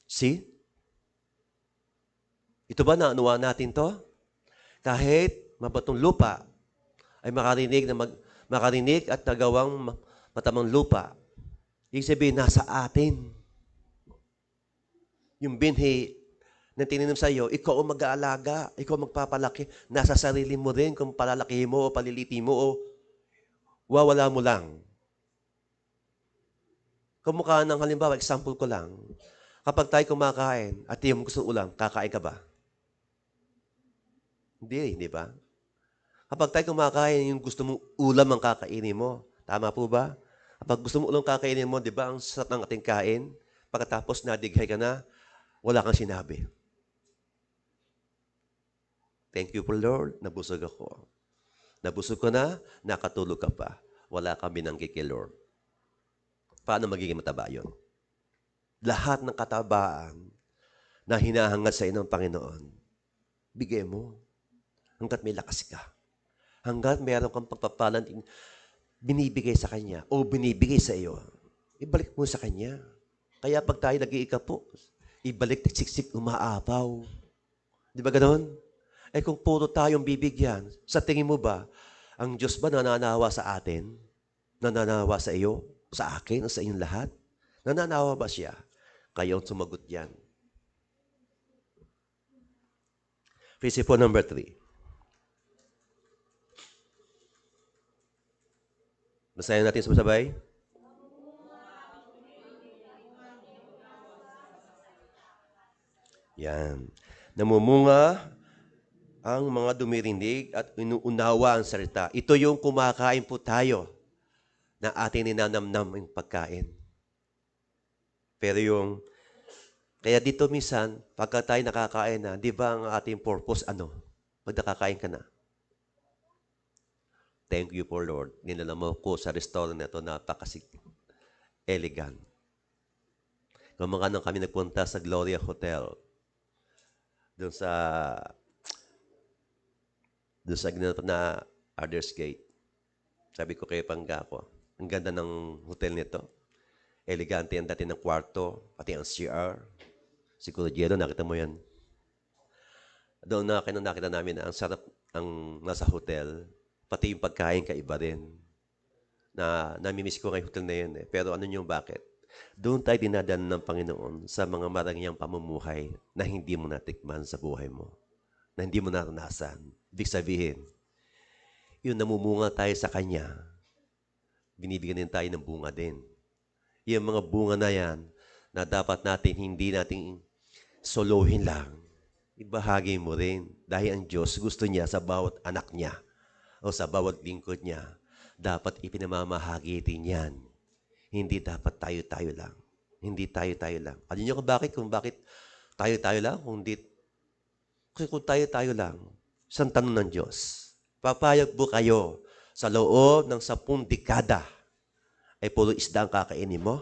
See? Ito ba naanuwa natin to? Kahit mabatong lupa ay makarinig at nagawang matamang lupa. Ibig sabihin, nasa atin. Yung binhi na tininom sa iyo, ikaw ang mag-aalaga, ikaw ang magpapalaki. Nasa sarili mo rin kung palalaki mo o paliliti mo o wawala mo lang. Kumukha ng halimbawa, example ko lang. Kapag tayo kumakain at yung gusto ulam, kakain ka ba? Hindi ba? Kapag tayo kumakain, yung gusto mong ulam ang kakainin mo. Tama po ba? Kapag gusto mong ulam kakainin mo, di ba, ang sarap ng ating kain, pagkatapos nadighay ka na, wala kang sinabi. Thank you for Lord, nabusog ako. Nabusog ko na, nakatulog ka pa. Wala kang binanggit kay Lord. Paano magiging mataba yun? Lahat ng katabaan na hinahangad sa inyo ng Panginoon, bigay mo hanggat may lakas ka. Hanggat mayroon kang pagpapalan binibigay sa Kanya o binibigay sa iyo, ibalik mo sa Kanya. Kaya pag tayo nag-iikapo, ibalik siksik umaapaw. Di ba ganoon? Kung puro tayong bibigyan, sa tingin mo ba, ang Diyos ba nananawa sa atin? Nananawa sa iyo? Sa akin? O sa inyong lahat? Nananawa ba siya? Kayo ang sumagot yan. Principle number 3. Basahin natin sabay. Yan. Namumunga ang mga dumirinig at inuunawa ang salita. Ito yung kumakain po tayo na ating ninanamnam yung pagkain. Pero kaya dito minsan, pagka tayo nakakain na, di ba ang ating purpose ano? Pag nakakain ka na. Thank you for Lord. Ninala mo ko sa restaurant na ito, napaka-elegant. Kumaka nang kami nagpunta sa Gloria Hotel. Doon sa ginanap na Others Gate. Sabi ko kay Pangga ko, ang ganda ng hotel nito. Elegante ang dati ng kwarto, pati ang CR. Siguro, Jero, nakita mo yan. Doon nakita namin na ang sarap ang nasa hotel, pati yung pagkain kaiba rin. Namimiss ko ngayong hotel na yun. Pero ano yung bakit? Doon tayo dinadaan ng Panginoon sa mga marangyang pamumuhay na hindi mo natikman sa buhay mo. Na hindi mo naranasan. Ibig sabihin, yung namumunga tayo sa Kanya, binibigyan din tayo ng bunga din. Yung mga bunga na yan, na dapat hindi nating solohin lang, ibahagi mo rin. Dahil ang Diyos gusto niya sa bawat anak niya o sa bawat lingkod niya, dapat ipinamamahagi din yan. Hindi dapat tayo-tayo lang. Hindi tayo-tayo lang. Alam niyo kung bakit tayo-tayo lang? Kasi kung tayo-tayo lang, isang tanong ng Diyos, papayag po kayo sa loob ng 10 dekada ay puro isda ang kakainin mo?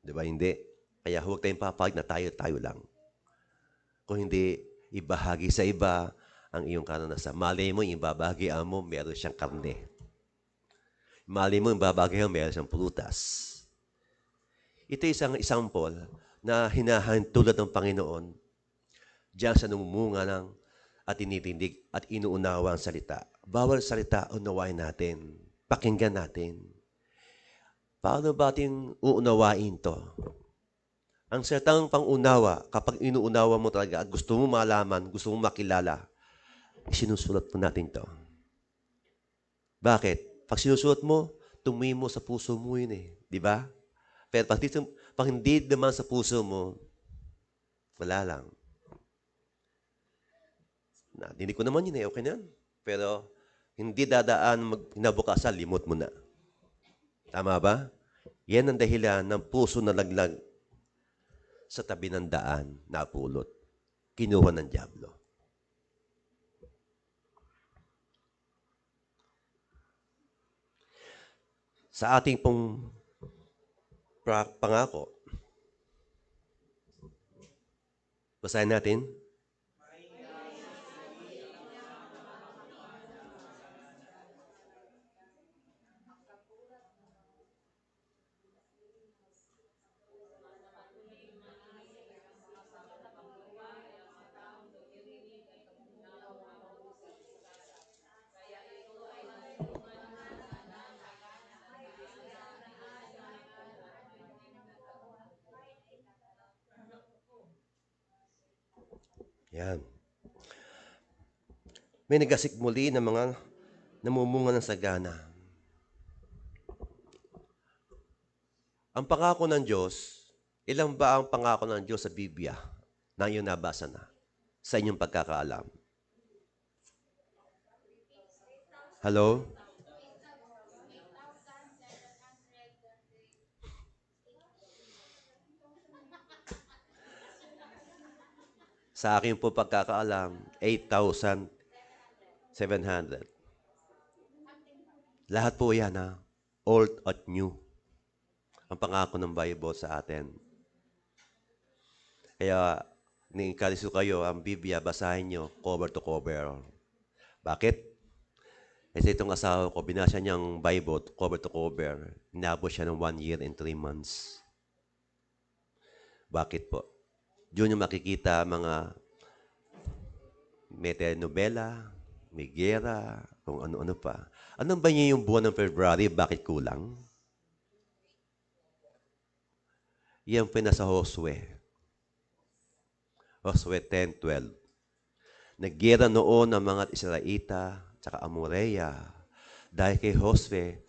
Di ba hindi? Kaya huwag tayong papayag na tayo-tayo lang. Kung hindi, ibahagi sa iba ang iyong karanasan. Malay mo, ibabahagian mo, meron siyang karne. Malay mo, ibabahagian mo, meron siyang prutas. Ito isang example na hinahantulad ng Panginoon diyan sa numumunga ng at initindig at inuunawa ang salita. Bawal salita, unawain natin. Pakinggan natin. Paano ba ating uunawain to? Ang salitang pangunawa, kapag inuunawa mo talaga at gusto mo malaman, gusto mo makilala, sinusulat mo natin to. Bakit? Pag sinusulat mo, tumuwi mo sa puso mo yun eh. Di ba? Pero pag hindi naman sa puso mo, wala lang. Hindi ko naman yun eh, okay na yan. Pero hindi dadaan kinabukasan, limot mo na. Tama ba? Yan ang dahilan ng puso na laglag sa tabi ng daan na pulot. Kinuha ng dyablo. Sa ating pong pangako, basahin natin. Yan. May nagasik muli ng mga namumunga ng sagana. Ang pangako ng Diyos, ilang ba ang pangako ng Diyos sa Biblia na iyong nabasa na sa inyong pagkakaalam? Hello? Sa akin po pagkakaalam, 8,700. Lahat po yan ha, old at new. Ang pangako ng Bible sa atin. Kaya, ni-encourage ko kayo, ang Biblia, basahin nyo, cover to cover. Bakit? Kasi itong asawa ko, binasa niyang Bible, cover to cover. Inabot siya ng 1 year and 3 months. Bakit po? Doon yung makikita mga may telenovela, may gera, kung ano-ano pa. Anong ba niya yung buwan ng February? Bakit kulang? Yan pa nasa Josue. Josue 10:12. Naggera noon ang mga Israelita tsaka Amoreya. Dahil kay Josue,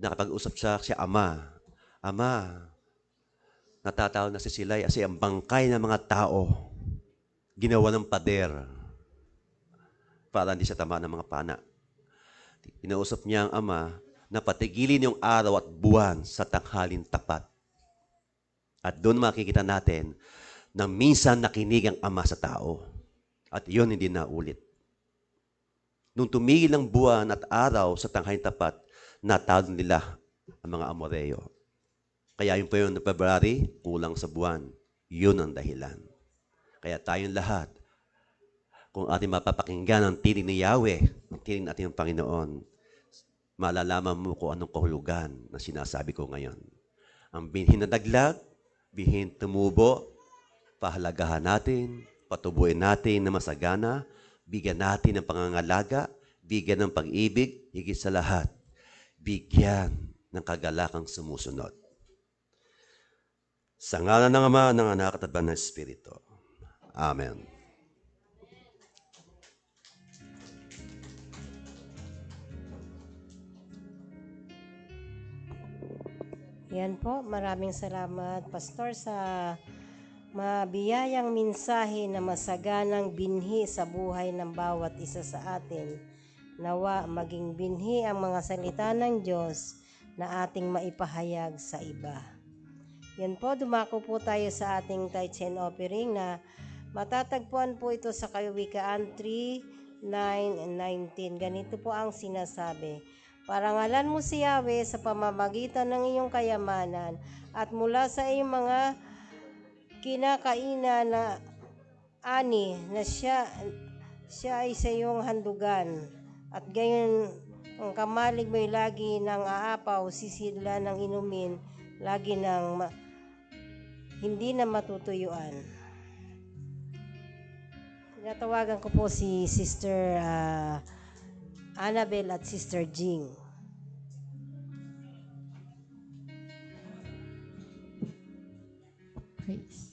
nakapag-usap siya Ama, Natatawag na si Silay kasi ang bangkay ng mga tao, ginawa ng pader para hindi siya tama ng mga pana. Inausap niya ang ama na patigilin yung araw at buwan sa tanghalin tapat. At doon makikita natin na minsan nakinig ang ama sa tao. At yun hindi naulit. Nung tumigil ang buwan at araw sa tanghalin tapat, natalo nila ang mga Amoreo. Kaya yung po yung February, kulang sa buwan. Yun ang dahilan. Kaya tayong lahat, kung ating mapapakinggan ang tinig ni Yahweh, ang tinig natin ng Panginoon, malalaman mo kung anong kahulugan na sinasabi ko ngayon. Ang binhin na daglag, binhin tumubo, pahalagahan natin, patubuin natin na masagana, bigyan natin ng pangangalaga, bigyan ng pag-ibig, higit sa lahat, bigyan ng kagalakang sumusunod. Sa ngalan ng Ama, ng Anak at ng Espiritu. Amen. Yan po, maraming salamat, Pastor, sa mabiyayang mensahe na masaganang binhi sa buhay ng bawat isa sa atin. Nawa maging binhi ang mga salita ng Diyos na ating maipahayag sa iba. Yan po, dumako po tayo sa ating tithes and offering na matatagpuan po ito sa Kawikaan 3:9-19. Ganito po ang sinasabi: Parangalan mo si Yahweh sa pamamagitan ng iyong kayamanan at mula sa iyong mga kinakainan na ani na siya ay sa iyong handugan. At gayon ang kamalig mo'y lagi ng aapaw, sisila ng inumin, lagi ng hindi na matutuyuan. Tinatawagan ko po si Sister Annabel at Sister Jing. Praise.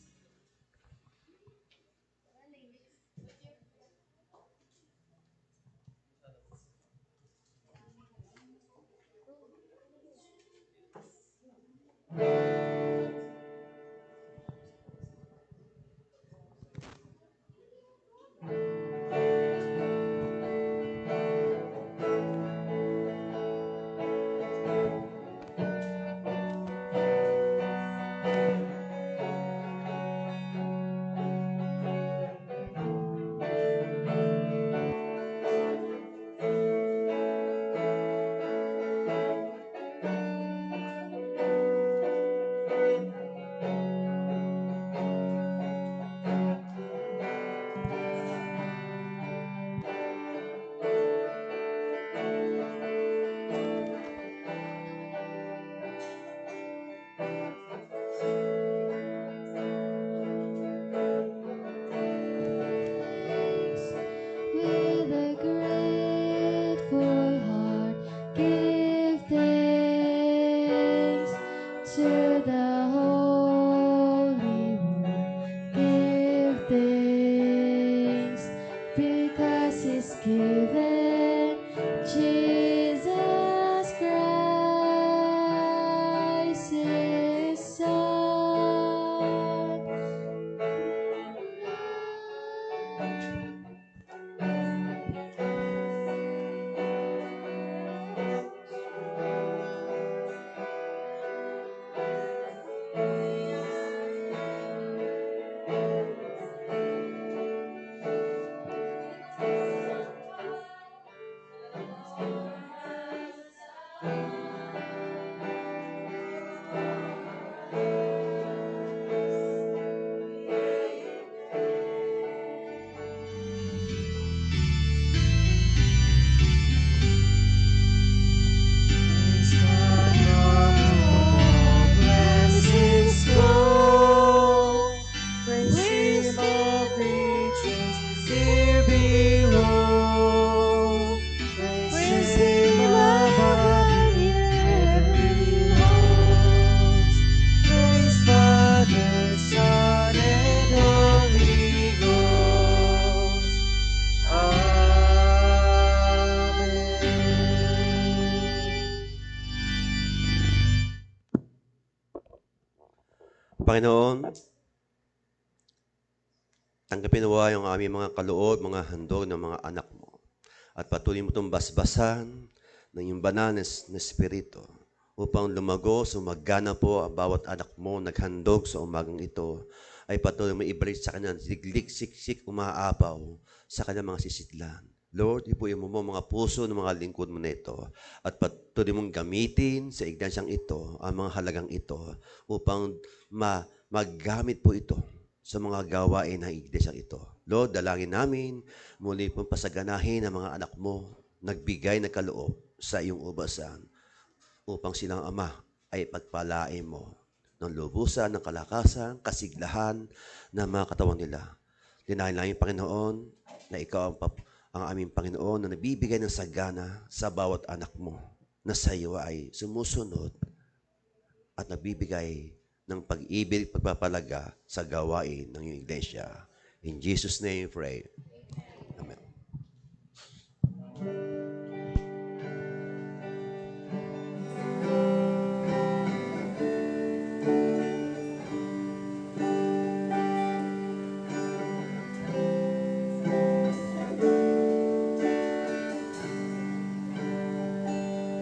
Panginoon, tanggapin nawa yung aming mga kaloob, mga handog ng mga anak mo. At patuloy mo itong basbasan ng iyong banal na Espiritu upang lumago, sumagana po ang bawat anak mo naghandog sa umagang ito ay patuloy mo ibalik sa kanya siglik, siksik, umaapaw sa kanyang mga sisidlan. Lord, ipuin mo mga puso ng mga lingkod mo na ito at patuloy mong gamitin sa ignasyang ito ang mga halagang ito upang magamit po ito sa mga gawain ng iglesyang ito. Lord, dalangin namin, muli pong pasaganahin ang mga anak mo, nagbigay ng kaloob sa iyong ubasan, upang silang ama ay pagpalain mo ng lubusan, ng kalakasan, kasiglahan ng mga katawan nila. Dinahin namin, Panginoon, na ikaw ang aming Panginoon na nagbibigay ng sagana sa bawat anak mo na sa iyo ay sumusunod at nagbibigay ng pag-ibig, pagpapalaga sa gawain ng iyong iglesia. In Jesus' name, pray. Amen.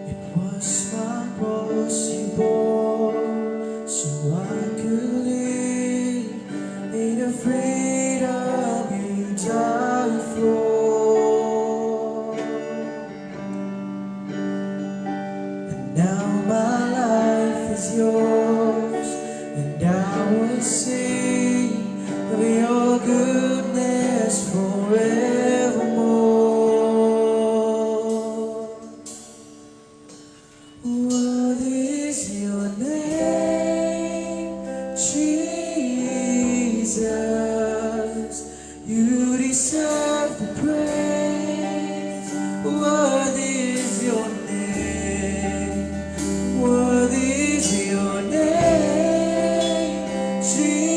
It was my cross you bore, so I could live in the freedom you died for. And now my life is yours, and I will sing of your goodness forevermore. What is your name, Jesus? You deserve the praise. What is your name? What is your name, Jesus?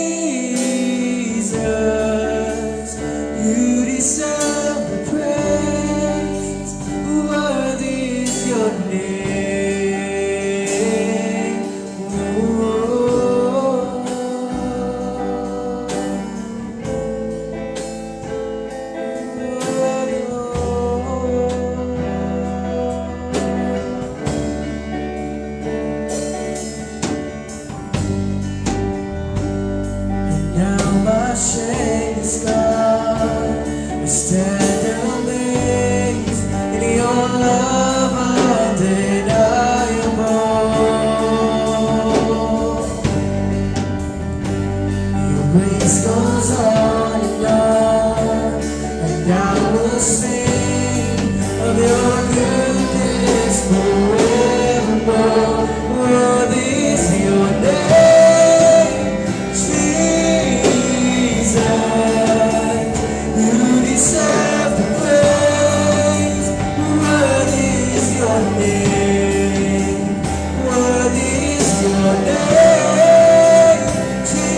You deserve the praise. What is your name? And now my shame is gone. I stand amazed in your love undeniable. Your grace goes on, and I will sing of your goodness forevermore. What is your name, Jesus? You deserve the praise. What is your name? What is your name, Jesus?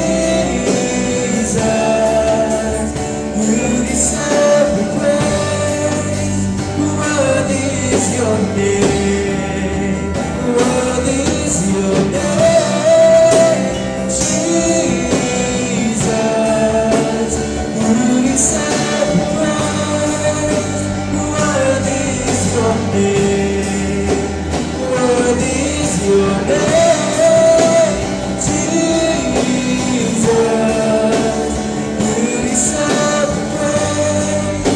You deserve the praise. What is your name? What is your name, Jesus? You deserve the praise. What is your name? What is your name, Jesus? You deserve the praise.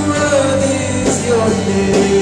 What is your name?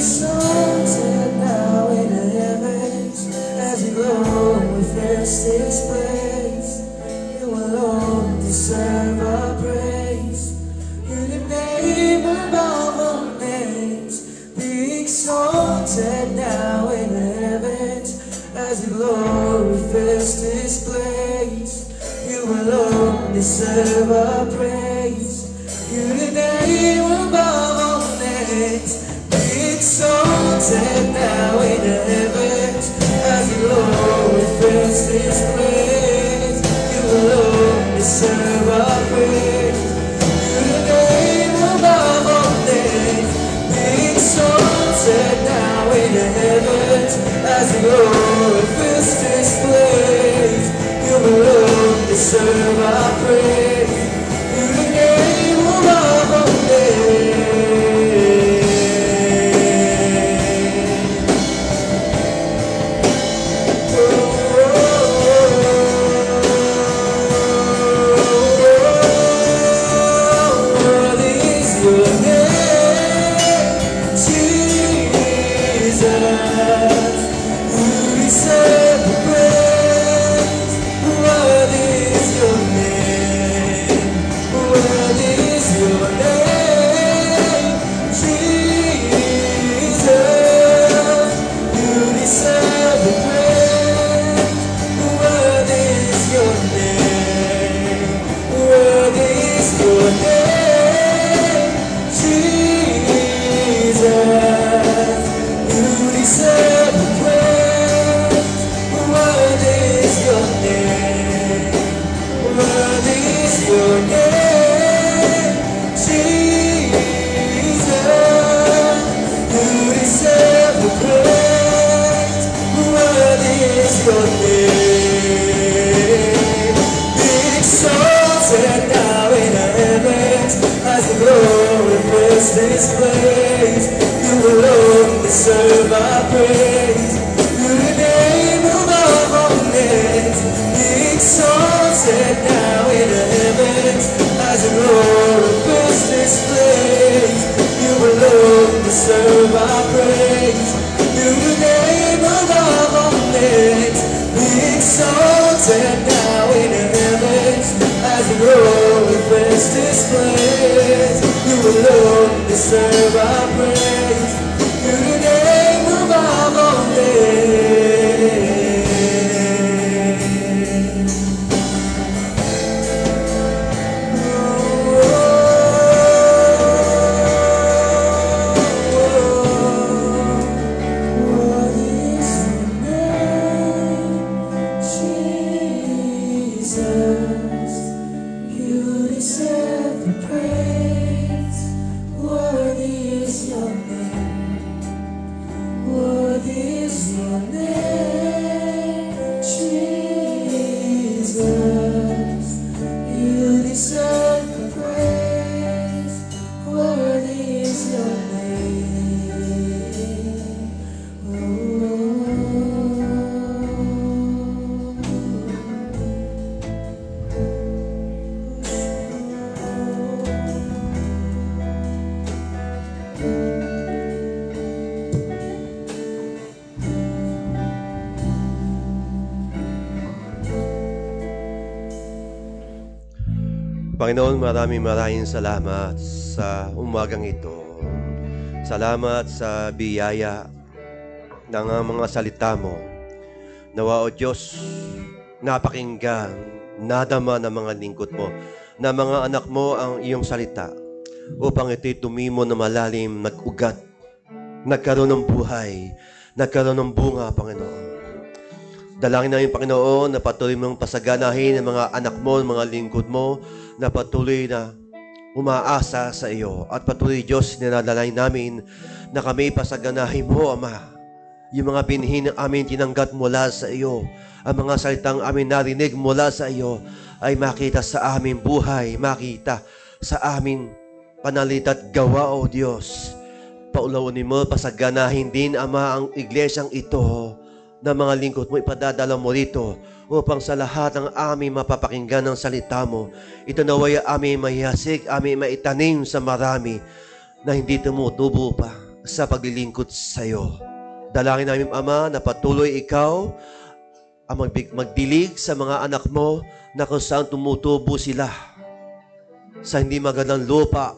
Exalted now in the heavens, as you glow with this place. You alone deserve our praise. In the name above all names, be exalted now in the heavens, as you glow with this place. deserve our praise. You're the name above all names. Be exalted now in the heavens as the Lord fills this place. You alone deserve our praise. You're the name above all names. Be exalted now in the heavens as the Lord fills this place. You alone deserve our praise. You're the name above all names. Worthy is your name, Jesus. You deserve the praise. Worthy is your name. Worthy is your name, Jesus. You deserve the praise. Worthy is your name. Worthy is your name, Jesus. You deserve the praise. Worthy is your name. Worthy is your name, Jesus. You deserve the praise. Worthy is your name. Be exalted now in the heavens as the glory fills this place. You alone deserve our praise. You're the name above all names. Be exalted now in the heavens as the glory fills this place. You alone deserve our praise. You're the name above all names. Be exalted now in the heavens as the glory fills this place. You alone deserve our praise. You're the name above all names. What is your name, Jesus? You deserve the praise. Worthy is your name. Worthy is your name, Jesus. You deserve the praise. Worthy is your name. Panginoon, maraming salamat sa umagang ito. Salamat sa biyaya ng mga salita mo. Nawa, O Diyos, napakinggan, nadama ng mga lingkod mo, na mga anak mo ang iyong salita, upang ito'y tumimo na malalim, nag-ugat, nagkaroon ng buhay, nagkaroon ng bunga, Panginoon. Dalangin namin, Panginoon, na patuloy mong pasaganahin ang mga anak mo, mga lingkod mo, na patuloy na umaasa sa iyo. At patuloy, Diyos, ninadalangin namin na kami pasaganahin mo, Ama. Yung mga binhin na amin tinanggap mula sa iyo, ang mga salitang amin narinig mula sa iyo, ay makita sa aming buhay, makita sa aming panalita at gawa, O Diyos. Paulawin mo, pasaganahin din, Ama, ang iglesyang ito na mga lingkod mo, ipadadala mo rito upang sa lahat ng aming mapapakinggan ng salita mo, ito naway aming mahihasik, aming maitanim sa marami na hindi tumutubo pa sa paglilingkod sa iyo. Dalangin namin, Ama, na patuloy ikaw ang magdilig sa mga anak mo na kung saan tumutubo sila sa hindi magandang lupa.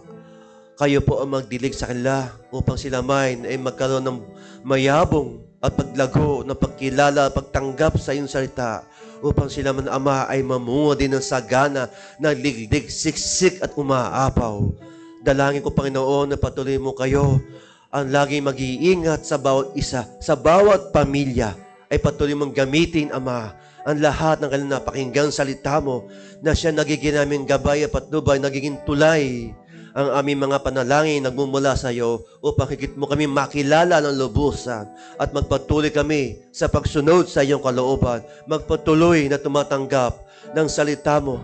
Kayo po ang magdilig sa kanila upang sila ay magkaroon ng mayabong at paglago na pagkilala, pagtanggap sa iyong salita upang sila man Ama ay mamunga din ng sagana, ng liglig, siksik at umaapaw. Dalangin ko, Panginoon, na patuloy mo kayo ang laging mag-iingat sa bawat isa, sa bawat pamilya, ay patuloy mong gamitin, Ama, ang lahat ng kanilang napakinggang salita mo na siya nagiging aming gabay at patnubay, nagiging tulay ang aming mga panalangin nagmumula sa iyo upang higit mo kami makilala ng lubusan at magpatuloy kami sa pagsunod sa iyong kalooban, magpatuloy na tumatanggap ng salita mo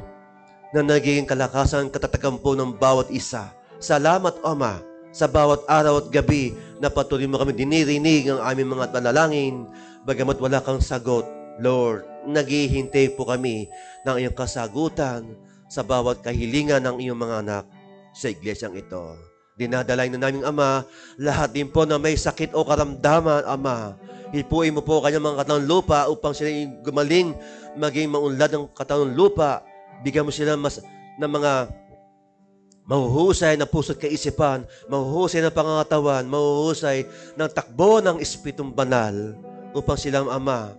na nagiging kalakasan katatagampo ng bawat isa. Salamat, Ama, sa bawat araw at gabi na patuloy mo kami dinirinig ang aming mga panalangin, bagamat wala kang sagot. Lord, naghihintay po kami ng iyong kasagutan sa bawat kahilingan ng iyong mga anak sa iglesyang ito. Dinadalay na naming Ama, lahat din po na may sakit o karamdaman, Ama, hipuin mo po kanyang mga katawan lupa upang sila gumaling, maging maunlad ng katawan lupa. Bigyan mo sila ng mga mahuhusay na puso't kaisipan, mahuhusay ng pangangatawan, mahuhusay ng takbo ng Espiritong Banal upang silang Ama,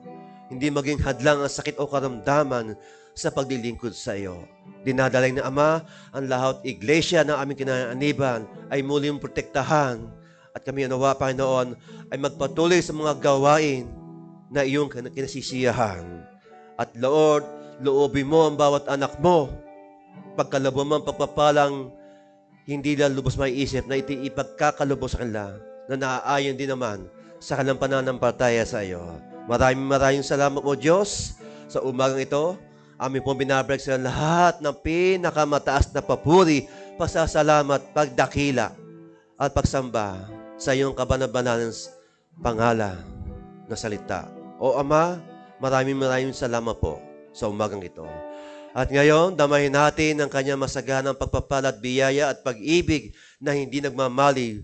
hindi maging hadlang ang sakit o karamdaman sa paglilingkod sa iyo. Dinadalay na Ama, ang lahat iglesia na aming kinaaniban ay muling protektahan at kami nawa, Panginoon, ay magpatuloy sa mga gawain na iyong kinasisiyahan. At Lord, loobin mo ang bawat anak mo, pagkalabo mo ang pagpapalang hindi lang lubos may isip na ipagkakalubos sa kanila na naaayon din naman sa kanilang pananampalataya sa iyo. Maraming salamat mo, Diyos, sa umagang ito. Amin pong binabrag sa lahat ng pinakamataas na papuri, pasasalamat, pagdakila, at pagsamba sa iyong kabanabanan pangalan na salita. O Ama, maraming salamat po sa umagang ito. At ngayon, damahin natin ang kanyang masaganang pagpapala at biyaya at pag-ibig na hindi nagmamali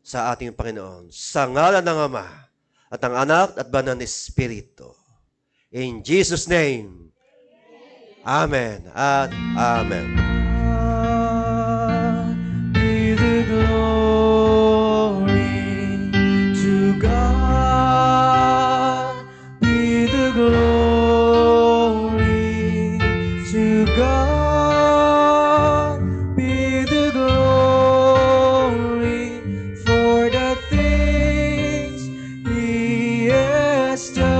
sa ating Panginoon. Sa ngalan ng Ama, at ang Anak at Banal na Espiritu. In Jesus' name, Amen at Amen. Be the glory to God. Be the glory to God. Be the glory for the things He has done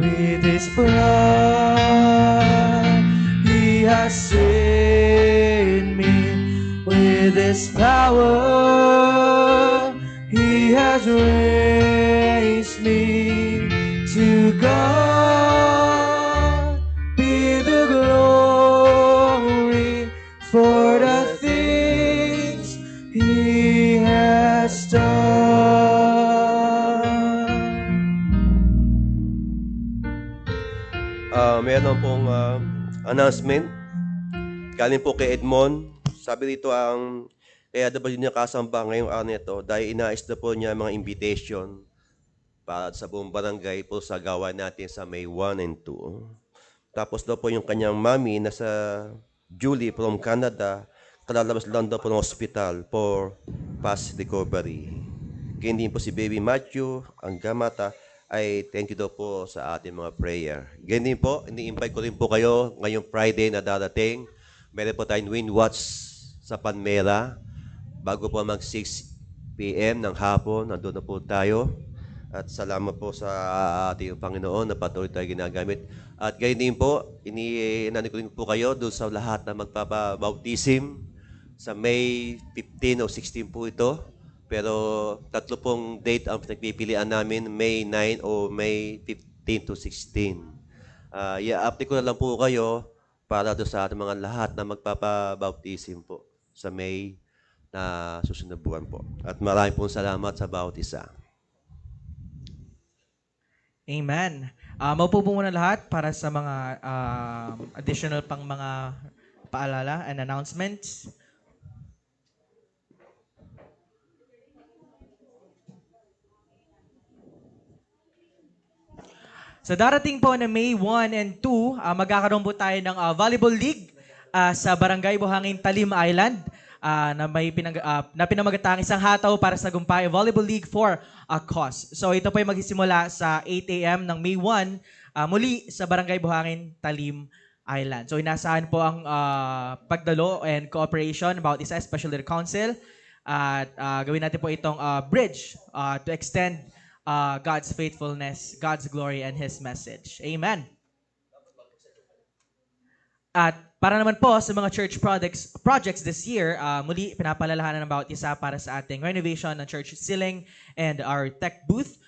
with His blood. He has saved me with His power. He has raised me to God. Be the glory for the things He has done. Meron pong announcement. Galing po kay Edmond. Sabi dito ang kaya dapat niya kasamba ngayong araw nito dahil inais na po niya mga invitation para sa buong barangay po sa gawain natin sa May 1 and 2. Tapos daw po yung kanyang mami na sa Julie from Canada, kalalabas lang daw po ng hospital for fast recovery. Kaya din po si Baby Matthew, ang gamata, ay thank you daw po sa ating mga prayer. Ganyan din po, ini-invite ko rin po kayo ngayong Friday na darating. Meron po tayong Wind Watch sa Panmera. Bago po mag 6 p.m. ng hapon, nandun na po tayo. At salamat po sa ating Panginoon na patuloy tayo ginagamit. At ganyan din po, inanin ko rin po kayo doon sa lahat na magpapabautism sa May 15 o 16 po ito. Pero tatlo pong date ang pinagpipilian namin, May 9 o May 15 to 16. I-update ko na lang po kayo para doon sa ating mga lahat na magpapabautism po sa May na susunod buwan po. At maraming pong salamat sa bawat isa. Amen. Maupo po muna lahat para sa mga additional pang mga paalala and announcements. Sa darating po na May 1 and 2, magkakaroon po tayo ng Volleyball League sa Barangay Buhangin, Talim Island. na pinamagatang isang hataw para sa Gumpay Volleyball League for a Cause. So ito po ay magsisimula sa 8 a.m. ng May 1 muli sa Barangay Buhangin, Talim Island. So inaasahan po ang pagdalo and cooperation about isa Special Leader Council at gawin natin po itong bridge to extend God's faithfulness, God's glory, and His message. Amen. At para naman po sa mga church projects this year, muli pinapalalahanan ng bawat isa para sa ating renovation ng church ceiling and our tech booth.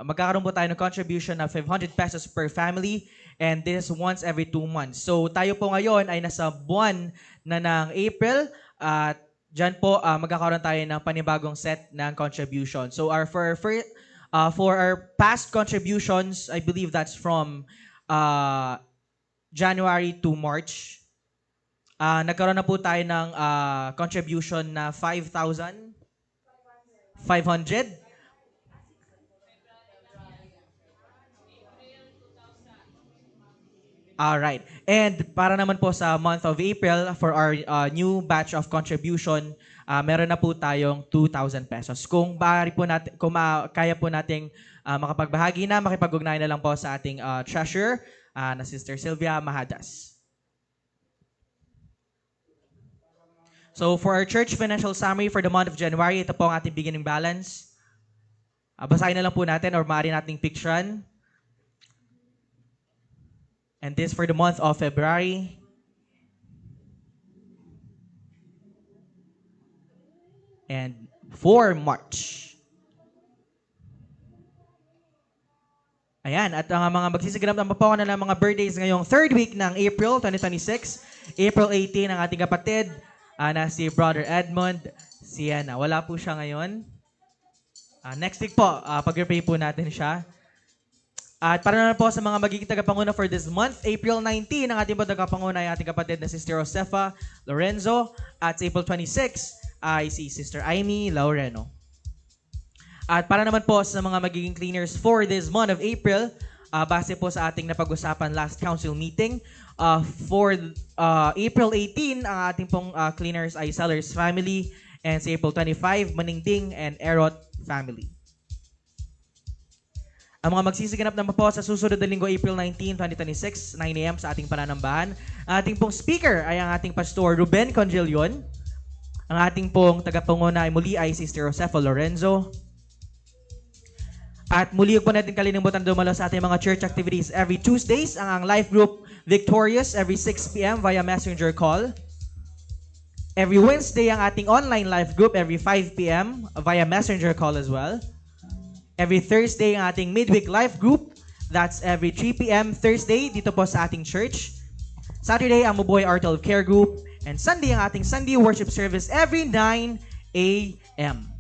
Magkakaroon po tayo ng contribution na 500 pesos per family, and this is once every 2 months. So tayo po ngayon ay nasa buwan na ng April at dyan po magkakaroon tayo ng panibagong set ng contribution. So for our past contributions, I believe that's from January to March. Nagkaroon na po tayo ng contribution na 5,500. Alright. And para naman po sa month of April, for our new batch of contribution, meron na po tayong 2,000 pesos. Kung kaya po nating makapagbahagi na, makipag-ugnayan na lang po sa ating treasurer, na Sister Sylvia Mahadas. So for our church financial summary for the month of January, ito po ang ating beginning balance. Basahin na lang po natin or maaari nating picturean. And this for the month of February. And for March. Ayan, at ang mga magsisiganap ng papawanan ng mga birthdays ngayong 3rd week ng April 2026. April 18 ang ating kapatid na si Brother Edmund Siena. Wala po siya ngayon. Next week po, pag-repay po natin siya. At para naman po sa mga magiging tagapanguna for this month, April 19, ang ating po tagapanguna ay ating kapatid na Sister Josefa Lorenzo. At sa April 26 ay si Sister Amy Laureno. At para naman po sa mga magiging cleaners for this month of April, base po sa ating napag-usapan last council meeting, for April 18, ang ating pong cleaners ay Sellers family, and sa April 25, Maningding and Erot family. Ang mga magsisiganap naman po sa susunod na linggo, April 19, 2026, 9 a.m. sa ating pananambahan. Ang ating pong speaker ay ang ating Pastor Ruben Conjilion. Ang ating pong tagapanguna ay muli ay Sister Josefa Lorenzo. At muli po natin kalilimutan dumalo sa ating mga church activities every Tuesdays, ang life group Victorious every 6 p.m. via messenger call. Every Wednesday, ang ating online life group every 5 p.m. via messenger call as well. Every Thursday, ang ating midweek life group, that's every 3 p.m. Thursday dito po sa ating church. Saturday, ang Mabuhay Art of Care group. And Sunday, ang ating Sunday worship service every 9 a.m.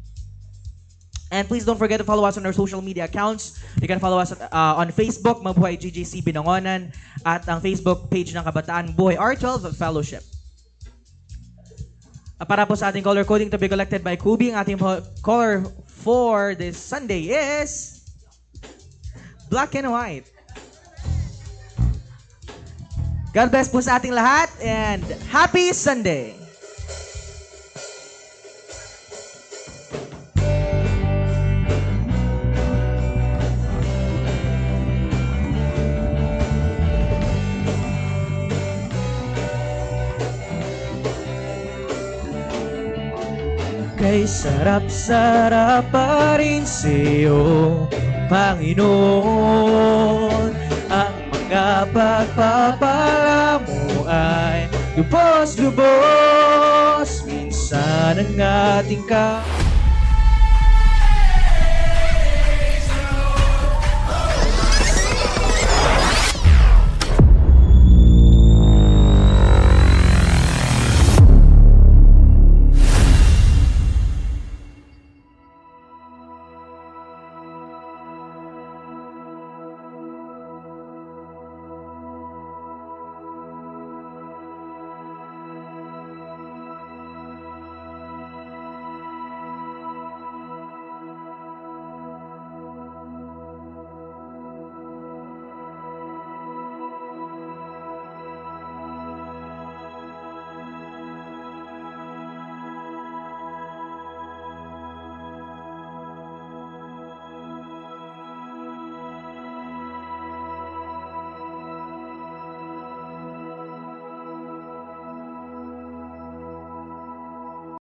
And please don't forget to follow us on our social media accounts. You can follow us on Facebook, Mabuhay GJC Binangonan, at ang Facebook page ng Kabataan, Buhay R12 Fellowship. Para po sa ating color coding to be collected by Kubi, ang ating color for this Sunday is black and white. God bless po sa ating lahat and happy Sunday! Kay sarap-sarap pa rin sa'yo, Panginoon. Ang mga pagpapala mo ay lubos-lubos. Minsan ang ating